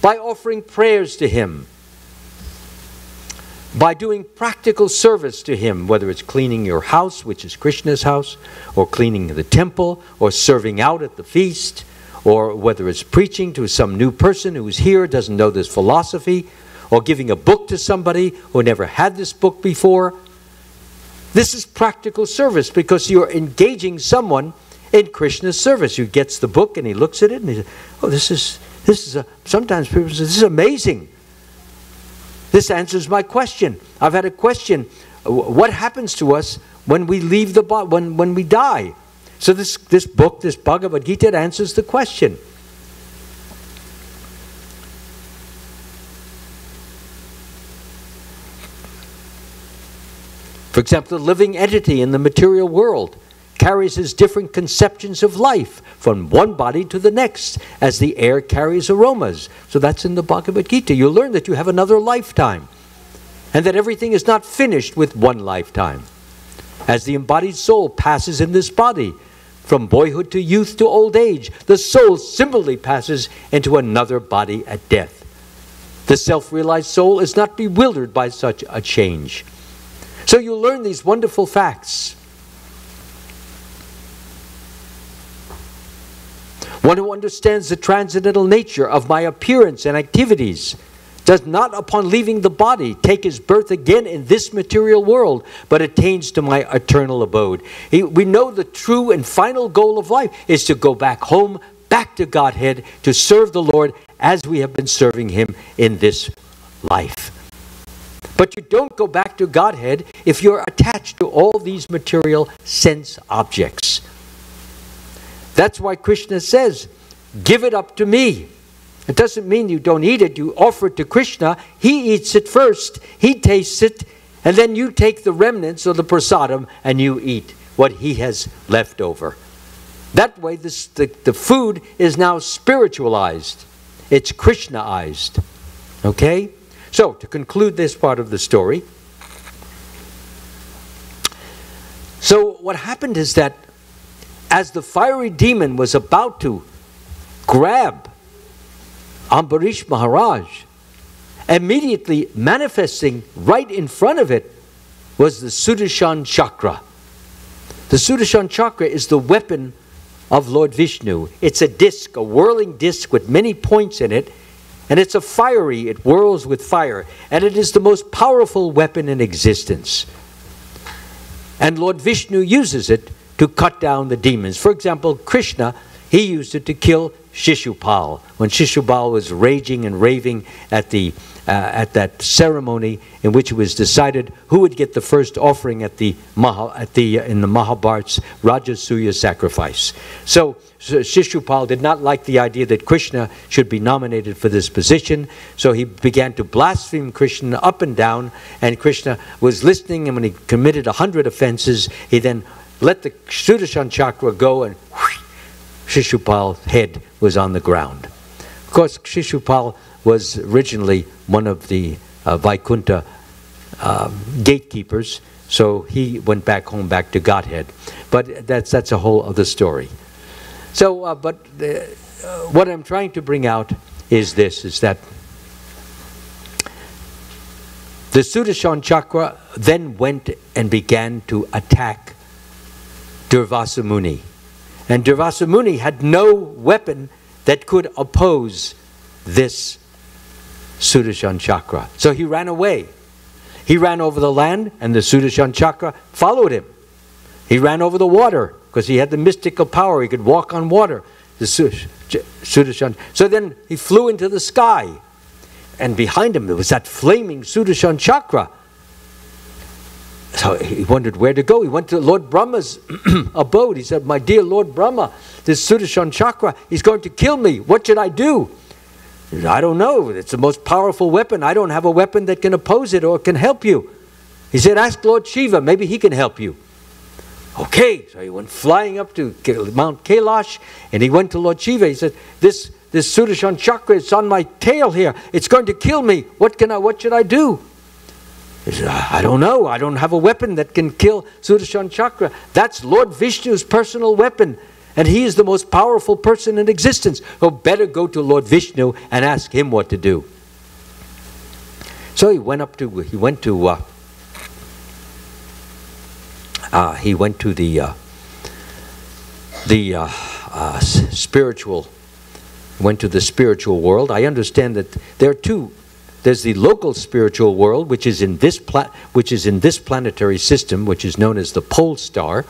by offering prayers to him, by doing practical service to him, whether it's cleaning your house, which is Krishna's house, or cleaning the temple, or serving out at the feast, or whether it's preaching to some new person who's here, doesn't know this philosophy, or giving a book to somebody who never had this book before. This is practical service because you're engaging someone in Krishna's service. Who gets the book and he looks at it and he says, oh, sometimes people say, this is amazing. This answers my question. I've had a question. What happens to us when we leave the body, when we die? So this book, this Bhagavad Gita, answers the question. For example, the living entity in the material world carries his different conceptions of life from one body to the next, as the air carries aromas. So that's in the Bhagavad Gita. You learn that you have another lifetime, and that everything is not finished with one lifetime. As the embodied soul passes in this body, from boyhood to youth to old age, the soul similarly passes into another body at death. The self-realized soul is not bewildered by such a change. So you learn these wonderful facts. One who understands the transcendental nature of my appearance and activities does not, upon leaving the body, take his birth again in this material world, but attains to my eternal abode. We know the true and final goal of life is to go back home, back to Godhead, to serve the Lord as we have been serving him in this life. But you don't go back to Godhead if you're attached to all these material sense objects. That's why Krishna says, give it up to me. It doesn't mean you don't eat it. You offer it to Krishna. He eats it first. He tastes it. And then you take the remnants of the prasadam and you eat what he has left over. That way the food is now spiritualized. It's Krishnaized. Okay? So, to conclude this part of the story. So, what happened is that as the fiery demon was about to grab Ambarish Maharaj, immediately manifesting right in front of it was the Sudarshan Chakra. The Sudarshan Chakra is the weapon of Lord Vishnu. It's a disc, a whirling disc with many points in it, and it's a fiery, it whirls with fire, and it is the most powerful weapon in existence. And Lord Vishnu uses it to cut down the demons. For example, Krishna, he used it to kill Shishupal. When Shishupal was raging and raving at that ceremony in which it was decided who would get the first offering in the Mahabharat's Rajasuya sacrifice. So Shishupal did not like the idea that Krishna should be nominated for this position, so he began to blaspheme Krishna up and down, and Krishna was listening, and when he committed 100 offenses, he then let the Sudarshan Chakra go, and whoosh, Shishupal's head was on the ground. Of course, Shishupal was originally one of the Vaikuntha gatekeepers, so he went back home, back to Godhead. But that's a whole other story. So, what I'm trying to bring out is this, is that the Sudarshan Chakra then went and began to attack Durvasa Muni. And Durvasa Muni had no weapon that could oppose this Sudarshan Chakra. So he ran away. He ran over the land, and the Sudarshan Chakra followed him. He ran over the water, because he had the mystical power. He could walk on water. The Sudarshan. So then he flew into the sky. And behind him there was that flaming Sudarshan Chakra. So he wondered where to go. He went to Lord Brahma's abode. He said, my dear Lord Brahma, this Sudarshan Chakra, he's going to kill me. What should I do? He said, I don't know. It's the most powerful weapon. I don't have a weapon that can oppose it or can help you. He said, ask Lord Shiva. Maybe he can help you. Okay. So he went flying up to Mount Kailash, and he went to Lord Shiva. He said, this This Sudarshan chakra is on my tail here. It's going to kill me. What should I do? He said, I don't know. I don't have a weapon that can kill Sudarshan chakra. That's Lord Vishnu's personal weapon. And he is the most powerful person in existence. So better go to Lord Vishnu and ask him what to do. So he went to the spiritual world. I understand that there are two. There's the local spiritual world, which is in this planetary system, which is known as the pole star,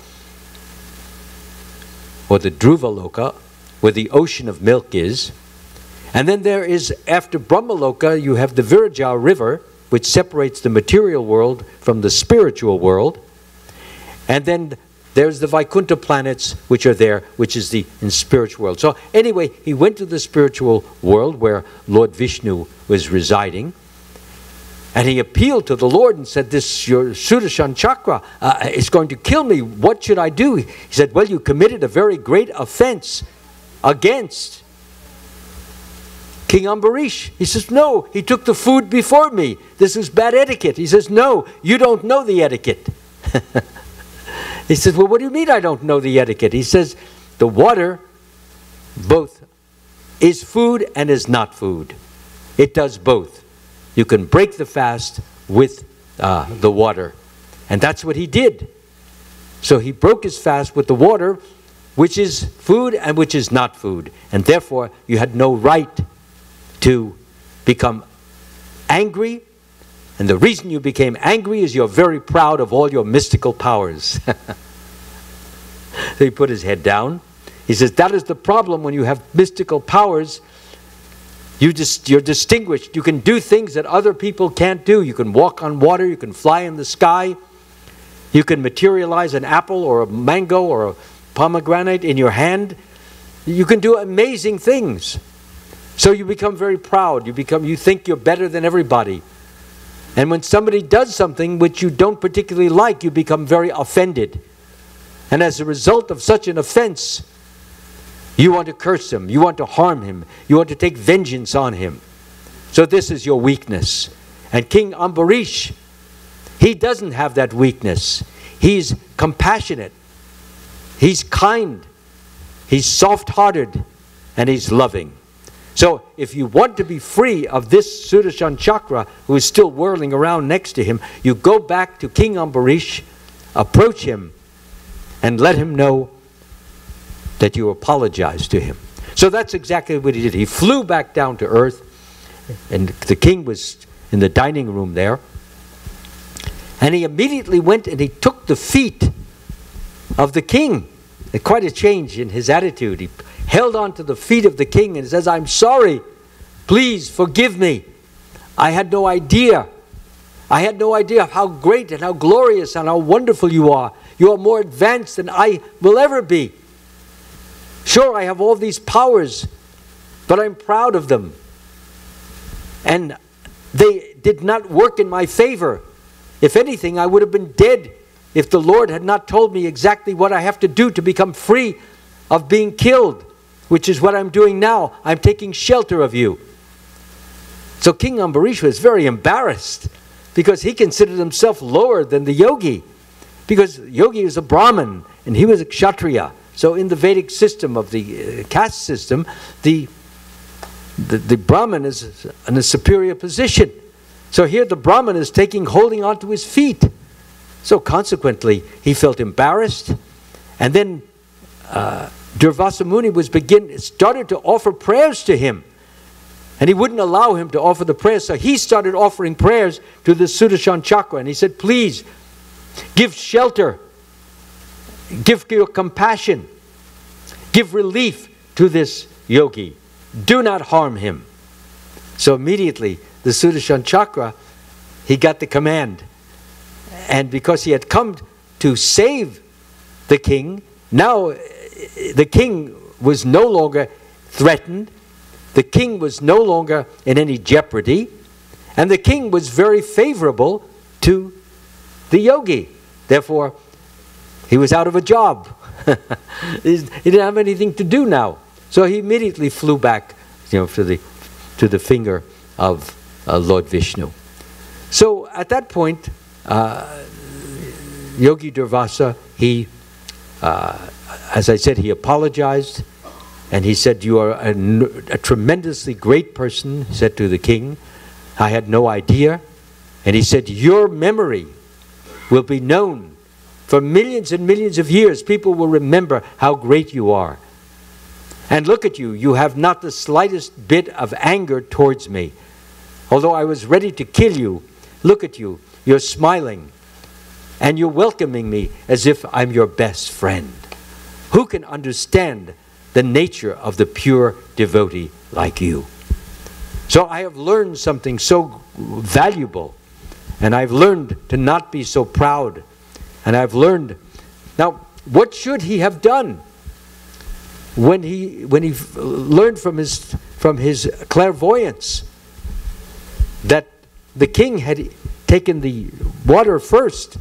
or the Dhruvaloka, where the ocean of milk is. And then there is, after Brahmaloka, you have the Viraja river, which separates the material world from the spiritual world. And then there's the Vaikuntha planets, which are there, which is the spiritual world. So anyway, he went to the spiritual world where Lord Vishnu was residing. And he appealed to the Lord and said, this, your Sudarshan chakra is going to kill me. What should I do? He said, well, you committed a very great offense against King Ambarish. He says, no, he took the food before me. This is bad etiquette. He says, no, you don't know the etiquette. He says, well, what do you mean I don't know the etiquette? He says, the water both is food and is not food. It does both. You can break the fast with the water. And that's what he did. So he broke his fast with the water, which is food and which is not food. And therefore, you had no right to become angry. And the reason you became angry is you're very proud of all your mystical powers. So he put his head down. He says, that is the problem when you have mystical powers. You're distinguished. You can do things that other people can't do. You can walk on water. You can fly in the sky. You can materialize an apple or a mango or a pomegranate in your hand. You can do amazing things. So you become very proud. You think you're better than everybody. And when somebody does something which you don't particularly like, you become very offended. And as a result of such an offense, you want to curse him, you want to harm him, you want to take vengeance on him. So this is your weakness. And King Ambarish, he doesn't have that weakness. He's compassionate, he's kind, he's soft-hearted, and he's loving. So if you want to be free of this Sudarshan chakra who is still whirling around next to him, you go back to King Ambarish, approach him, and let him know that you apologize to him. So that's exactly what he did. He flew back down to earth, and the king was in the dining room there. And he immediately went and he took the feet of the king. Quite a change in his attitude. He held on to the feet of the king and says, I'm sorry. Please forgive me. I had no idea. I had no idea how great and how glorious and how wonderful you are. You are more advanced than I will ever be. Sure, I have all these powers, but I'm proud of them. And they did not work in my favor. If anything, I would have been dead if the Lord had not told me exactly what I have to do to become free of being killed, which is what I'm doing now. I'm taking shelter of you. So King Ambarish was very embarrassed because he considered himself lower than the yogi. Because yogi is a Brahmin and he was a Kshatriya. So in the Vedic system of the caste system, the Brahmin is in a superior position. So here the Brahmin is holding on to his feet. So consequently, he felt embarrassed. And then Durvasa Muni started to offer prayers to him. And he wouldn't allow him to offer the prayers. So he started offering prayers to the Sudarshan chakra. And he said, please, give shelter. Give your compassion. Give relief to this yogi. Do not harm him. So immediately, the Sudarshan chakra, he got the command. And because he had come to save the king, now the king was no longer threatened. The king was no longer in any jeopardy. And the king was very favorable to the yogi. Therefore, he was out of a job. He didn't have anything to do now. So he immediately flew back to the finger of Lord Vishnu. So at that point, Yogi Durvasa, he, as I said, he apologized, and he said, "You are a tremendously great person," he said to the king. "I had no idea." And he said, "Your memory will be known for millions and millions of years. People will remember how great you are. And look at you, you have not the slightest bit of anger towards me. Although I was ready to kill you, look at you, you're smiling. And you're welcoming me as if I'm your best friend. Who can understand the nature of the pure devotee like you?" So I have learned something so valuable. And I've learned to not be so proud. And I've learned... Now, what should he have done when he learned from his clairvoyance that the king had taken the water first?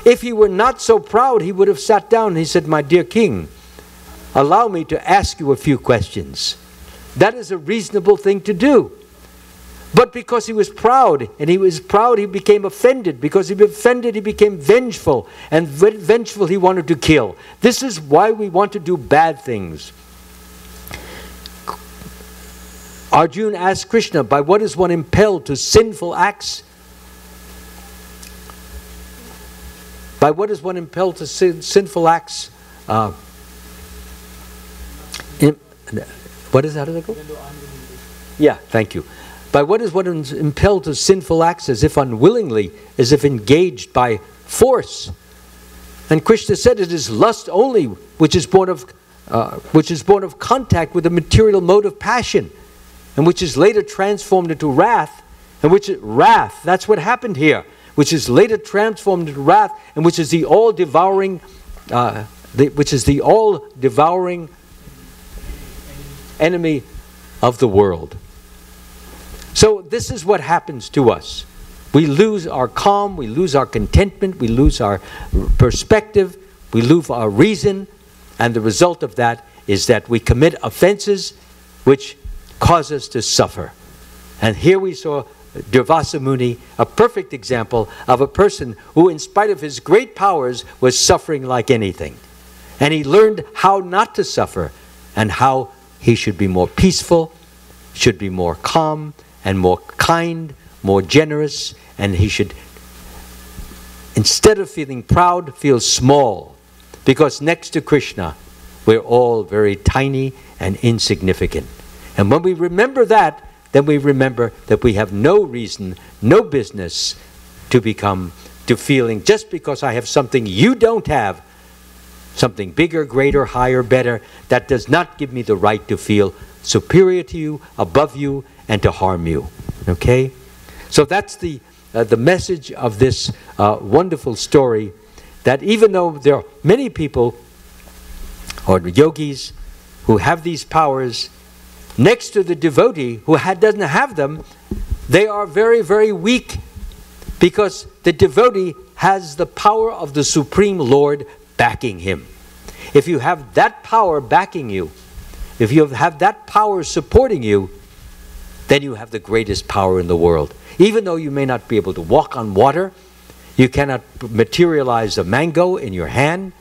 If he were not so proud, he would have sat down and he said, "My dear king, allow me to ask you a few questions." That is a reasonable thing to do. But because he was proud, and he was proud, he became offended. Because he was offended, he became vengeful. And vengeful, he wanted to kill. This is why we want to do bad things. Arjuna asked Krishna, by what is one impelled to sinful acts? By what is one impelled to sinful acts? What is that? Yeah, thank you. By what is one impelled to sinful acts as if unwillingly, as if engaged by force? And Krishna said it is lust only which is born of contact with the material mode of passion, and which is later transformed into wrath, and that's what happened here, which is later transformed into wrath, and which is the all-devouring, enemy of the world. So this is what happens to us. We lose our calm, we lose our contentment, we lose our perspective, we lose our reason, and the result of that is that we commit offenses which cause us to suffer. And here we saw Durvasa Muni, a perfect example of a person who, in spite of his great powers, was suffering like anything. And he learned how not to suffer, and how he should be more peaceful, should be more calm, and more kind, more generous, and he should, instead of feeling proud, feel small. Because next to Krishna, we're all very tiny and insignificant. And when we remember that, then we remember that we have no reason, no business to feeling, just because I have something you don't have, something bigger, greater, higher, better, that does not give me the right to feel superior to you, above you, and to harm you. Okay? So that's the message of this wonderful story, that even though there are many people, or yogis, who have these powers, next to the devotee who doesn't have them, they are very, very weak, because the devotee has the power of the Supreme Lord backing him. If you have that power backing you, if you have that power supporting you, then you have the greatest power in the world. Even though you may not be able to walk on water, you cannot materialize a mango in your hand,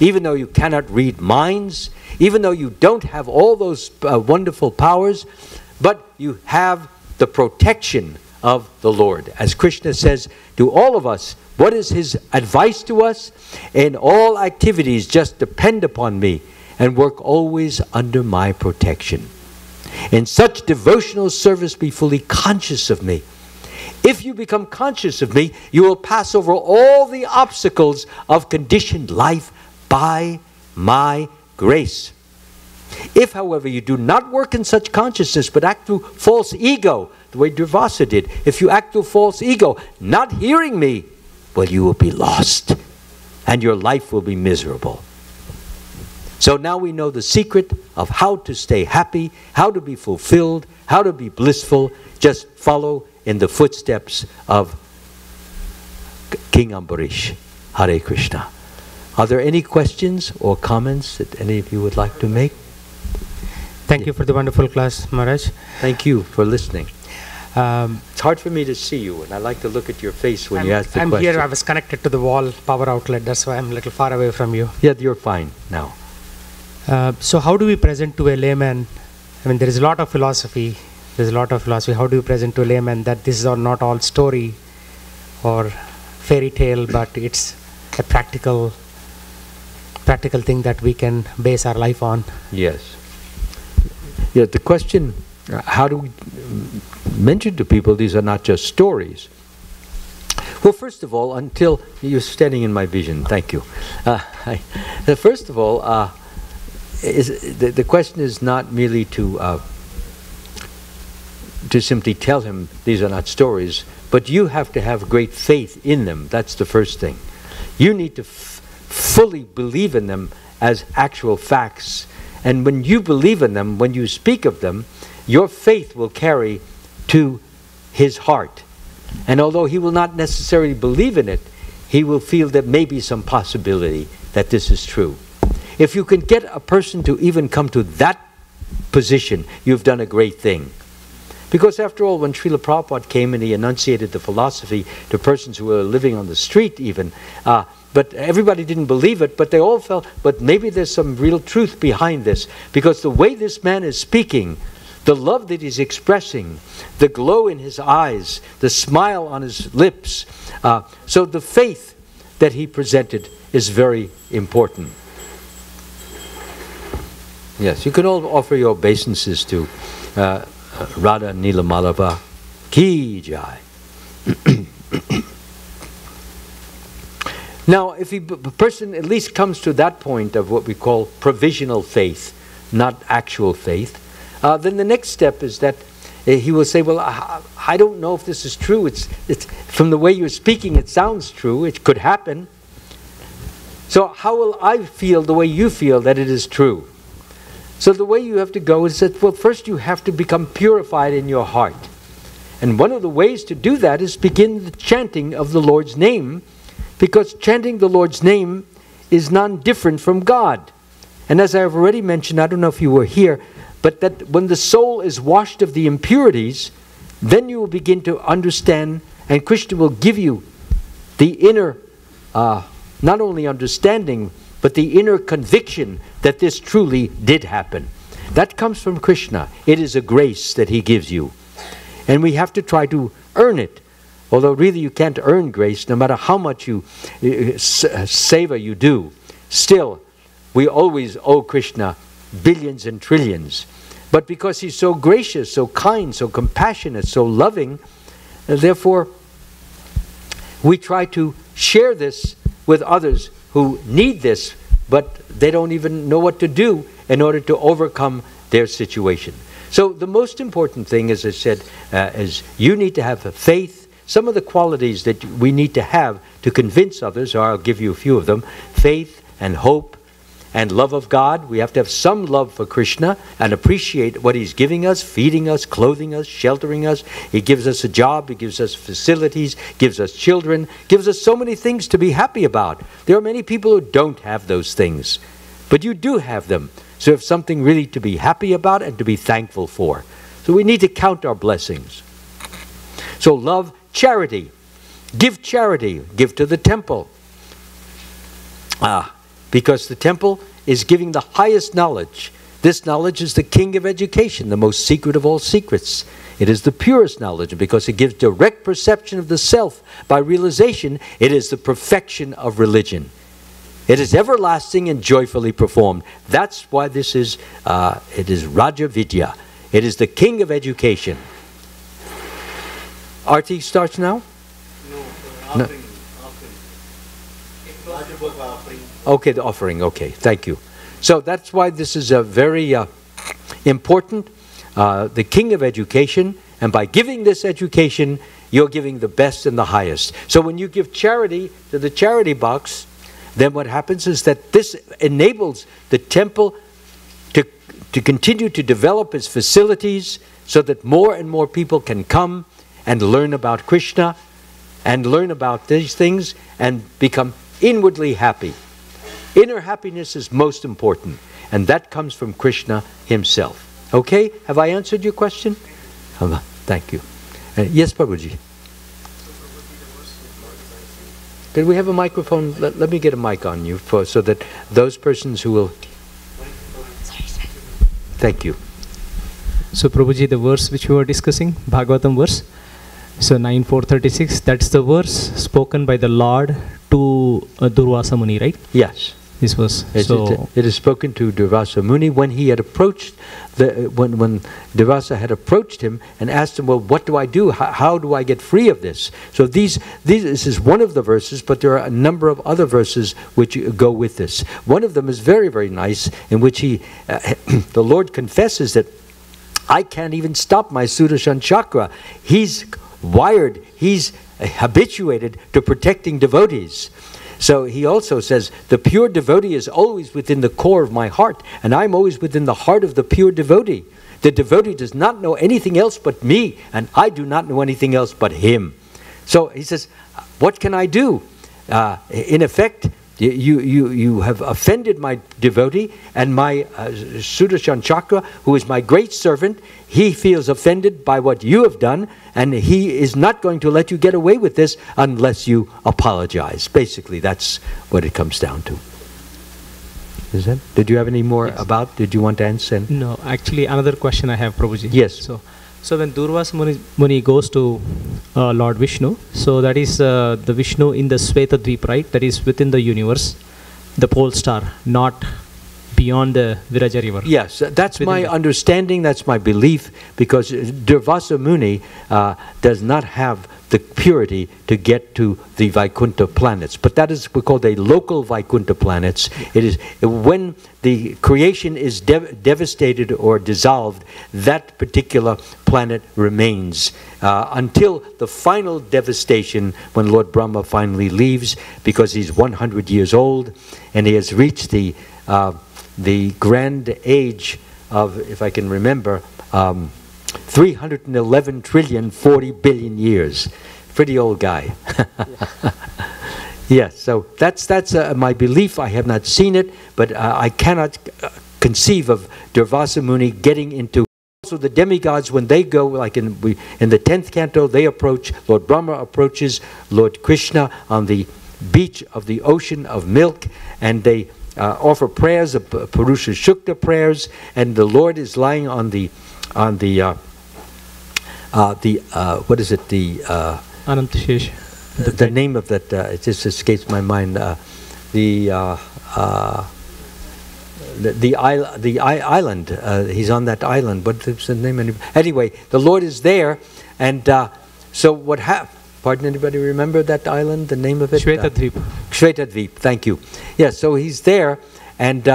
even though you cannot read minds, even though you don't have all those wonderful powers, but you have the protection of the Lord. As Krishna says to all of us, what is his advice to us? In all activities, just depend upon me and work always under my protection. In such devotional service, be fully conscious of me. If you become conscious of me, you will pass over all the obstacles of conditioned life by my grace. If, however, you do not work in such consciousness, but act through false ego, the way Durvasa did, if you act through false ego, not hearing me, well, you will be lost, and your life will be miserable. So now we know the secret of how to stay happy, how to be fulfilled, how to be blissful. Just follow in the footsteps of King Ambarish. Hare Krishna. Are there any questions or comments that any of you would like to make? Thank you for the wonderful class, Maharaj. Thank you for listening. Um, It's hard for me to see you, and I like to look at your face when you ask the I'm question. here, I was connected to the wall power outlet, that's why I'm a little far away from you. Yeah, you're fine now. So how do we present to a layman? I mean, there is a lot of philosophy. There's a lot of philosophy. How do you present to a layman that this is not all story or fairy tale, but it's a practical thing that we can base our life on? Yes. Yeah, the question, how do we mention to people these are not just stories? Well, first of all, until you're standing in my vision, thank you. First of all, the question is not merely to simply tell him these are not stories, but you have to have great faith in them. That's the first thing. You need to fully believe in them as actual facts. And when you believe in them, when you speak of them, your faith will carry to his heart. And although he will not necessarily believe in it, he will feel that maybe some possibility that this is true. If you can get a person to even come to that position, you've done a great thing. Because after all, when Srila Prabhupada came and he enunciated the philosophy to persons who were living on the street even, but everybody didn't believe it, but they all felt, but maybe there's some real truth behind this. Because the way this man is speaking, the love that he's expressing, the glow in his eyes, the smile on his lips, so the faith that he presented is very important. Yes, you can all offer your obeisances to Radha Nilamalava Ki Jai. Now, if a person at least comes to that point of what we call provisional faith, not actual faith, then the next step is that he will say, well, I don't know if this is true. It's from the way you're speaking, it sounds true. It could happen. So how will I feel the way you feel that it is true? So the way you have to go is that, well, first you have to become purified in your heart. And one of the ways to do that is begin the chanting of the Lord's name, because chanting the Lord's name is non-different from God. And as I have already mentioned, I don't know if you were here, but that when the soul is washed of the impurities, then you will begin to understand, and Krishna will give you the inner, not only understanding, but the inner conviction that this truly did happen. That comes from Krishna. It is a grace that he gives you. And we have to try to earn it. Although really you can't earn grace, no matter how much you seva you do. Still, we always owe Krishna billions and trillions. But because he's so gracious, so kind, so compassionate, so loving, therefore we try to share this with others who need this, but they don't even know what to do in order to overcome their situation. So the most important thing, as I said, is you need to have a faith. Some of the qualities that we need to have to convince others, or I'll give you a few of them: faith and hope and love of God. We have to have some love for Krishna and appreciate what he's giving us, feeding us, clothing us, sheltering us. He gives us a job, he gives us facilities, gives us children, gives us so many things to be happy about. There are many people who don't have those things, but you do have them. So you have something really to be happy about and to be thankful for. So we need to count our blessings. So love, charity. Give charity. Give to the temple. Because the temple is giving the highest knowledge. This knowledge is the king of education, the most secret of all secrets. It is the purest knowledge, because it gives direct perception of the self by realization. It is the perfection of religion. It is everlasting and joyfully performed. That's why this is, it is Raja Vidya. It is the king of education. Arti starts now? No. Okay, the offering. Okay, thank you. So that's why this is a very important, the king of education, and by giving this education, you're giving the best and the highest. So when you give charity to the charity box, then what happens is that this enables the temple to continue to develop its facilities so that more and more people can come and learn about Krishna and learn about these things and become inwardly happy. Inner happiness is most important, and that comes from Krishna himself. Okay, have I answered your question? Thank you. Yes, Prabhuji. Did we have a microphone? Let me get a mic on you so that those persons who will... Thank you. So Prabhuji, the verse which we were discussing, Bhagavatam verse, so 9.436, that's the verse spoken by the Lord to Durvasa Muni, right? Yes. This was it is spoken to Durvasa Muni when he had approached when Durvasa had approached him and asked him, well, what do I do? How do I get free of this? So this is one of the verses, but there are a number of other verses which go with this. One of them is very, very nice, in which the Lord confesses that I can't even stop my Sudarshan chakra. He's wired, he's habituated to protecting devotees. So he also says, the pure devotee is always within the core of my heart, and I'm always within the heart of the pure devotee. The devotee does not know anything else but me, and I do not know anything else but him. So he says, what can I do? In effect, you have offended my devotee, and my Sudarshan Chakra, who is my great servant, he feels offended by what you have done, and he is not going to let you get away with this unless you apologize. Basically, that's what it comes down to. Is that? Did you have any more about? Did you want to answer? No, actually, another question I have, Prabhuji. Yes. So when Durvasa Muni goes to Lord Vishnu, so that is the Vishnu in the Sweta Dweep, right? That is within the universe, the pole star, not beyond the Viraja river. Yes, that's my understanding, that's my belief, because Durvasa Muni does not have the purity to get to the Vaikuntha planets. But that is called a local Vaikuntha planets. It is when the creation is devastated or dissolved, that particular planet remains until the final devastation, when Lord Brahma finally leaves, because he's 100 years old and he has reached the grand age of, if I can remember, 311 trillion 40 billion years. Pretty old guy. Yes, so that's my belief. I have not seen it, but I cannot conceive of Durvasa Muni getting into. Also, the demigods, when they go, like in the 10th canto, they approach, Lord Brahma approaches Lord Krishna on the beach of the ocean of milk, and they offer prayers, Purusha Shukta prayers, and the Lord is lying on the what is it, the Anantashesh. The name of that, it just escapes my mind, the island, he's on that island, what is the name? Anyway, the Lord is there, and so what happened? Pardon, anybody remember that island, the name of it? Shweta Dweep. Shweta Dweep, thank you. Yes, so he's there, and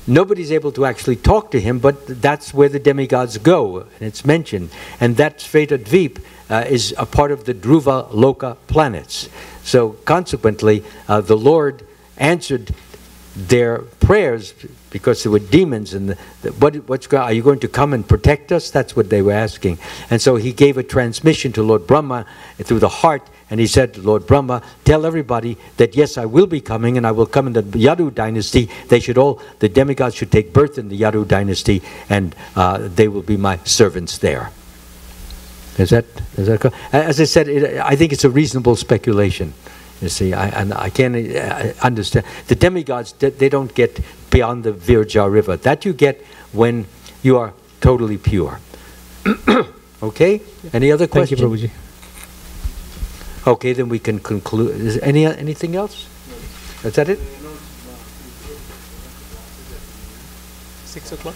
nobody's able to actually talk to him, but that's where the demigods go, and it's mentioned. And that Shweta Dweep is a part of the Dhruva Loka planets. So consequently, the Lord answered their prayers, because there were demons, and are you going to come and protect us? That's what they were asking. And so he gave a transmission to Lord Brahma through the heart, and he said, Lord Brahma, tell everybody that yes, I will be coming, and I will come in the Yadu dynasty. The demigods should take birth in the Yadu dynasty, and they will be my servants there. Is that correct? As I said, I think it's a reasonable speculation. You see, I can't understand. The demigods, they don't get beyond the Virja river. That you get when you are totally pure. Okay? Any other questions? Thank you, Prabhuji. Okay, then we can conclude. Is anything else? Is that it? 6 o'clock.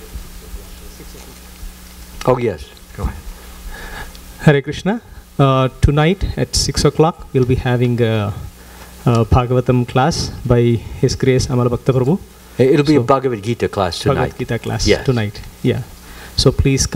Oh, yes. Go ahead. Hare Krishna. Tonight at 6 o'clock, we'll be having a Bhagavatam class by His Grace Amala Bhakta Prabhu. It'll be a Bhagavad Gita class tonight. Bhagavad Gita class yes. tonight. Yeah. So please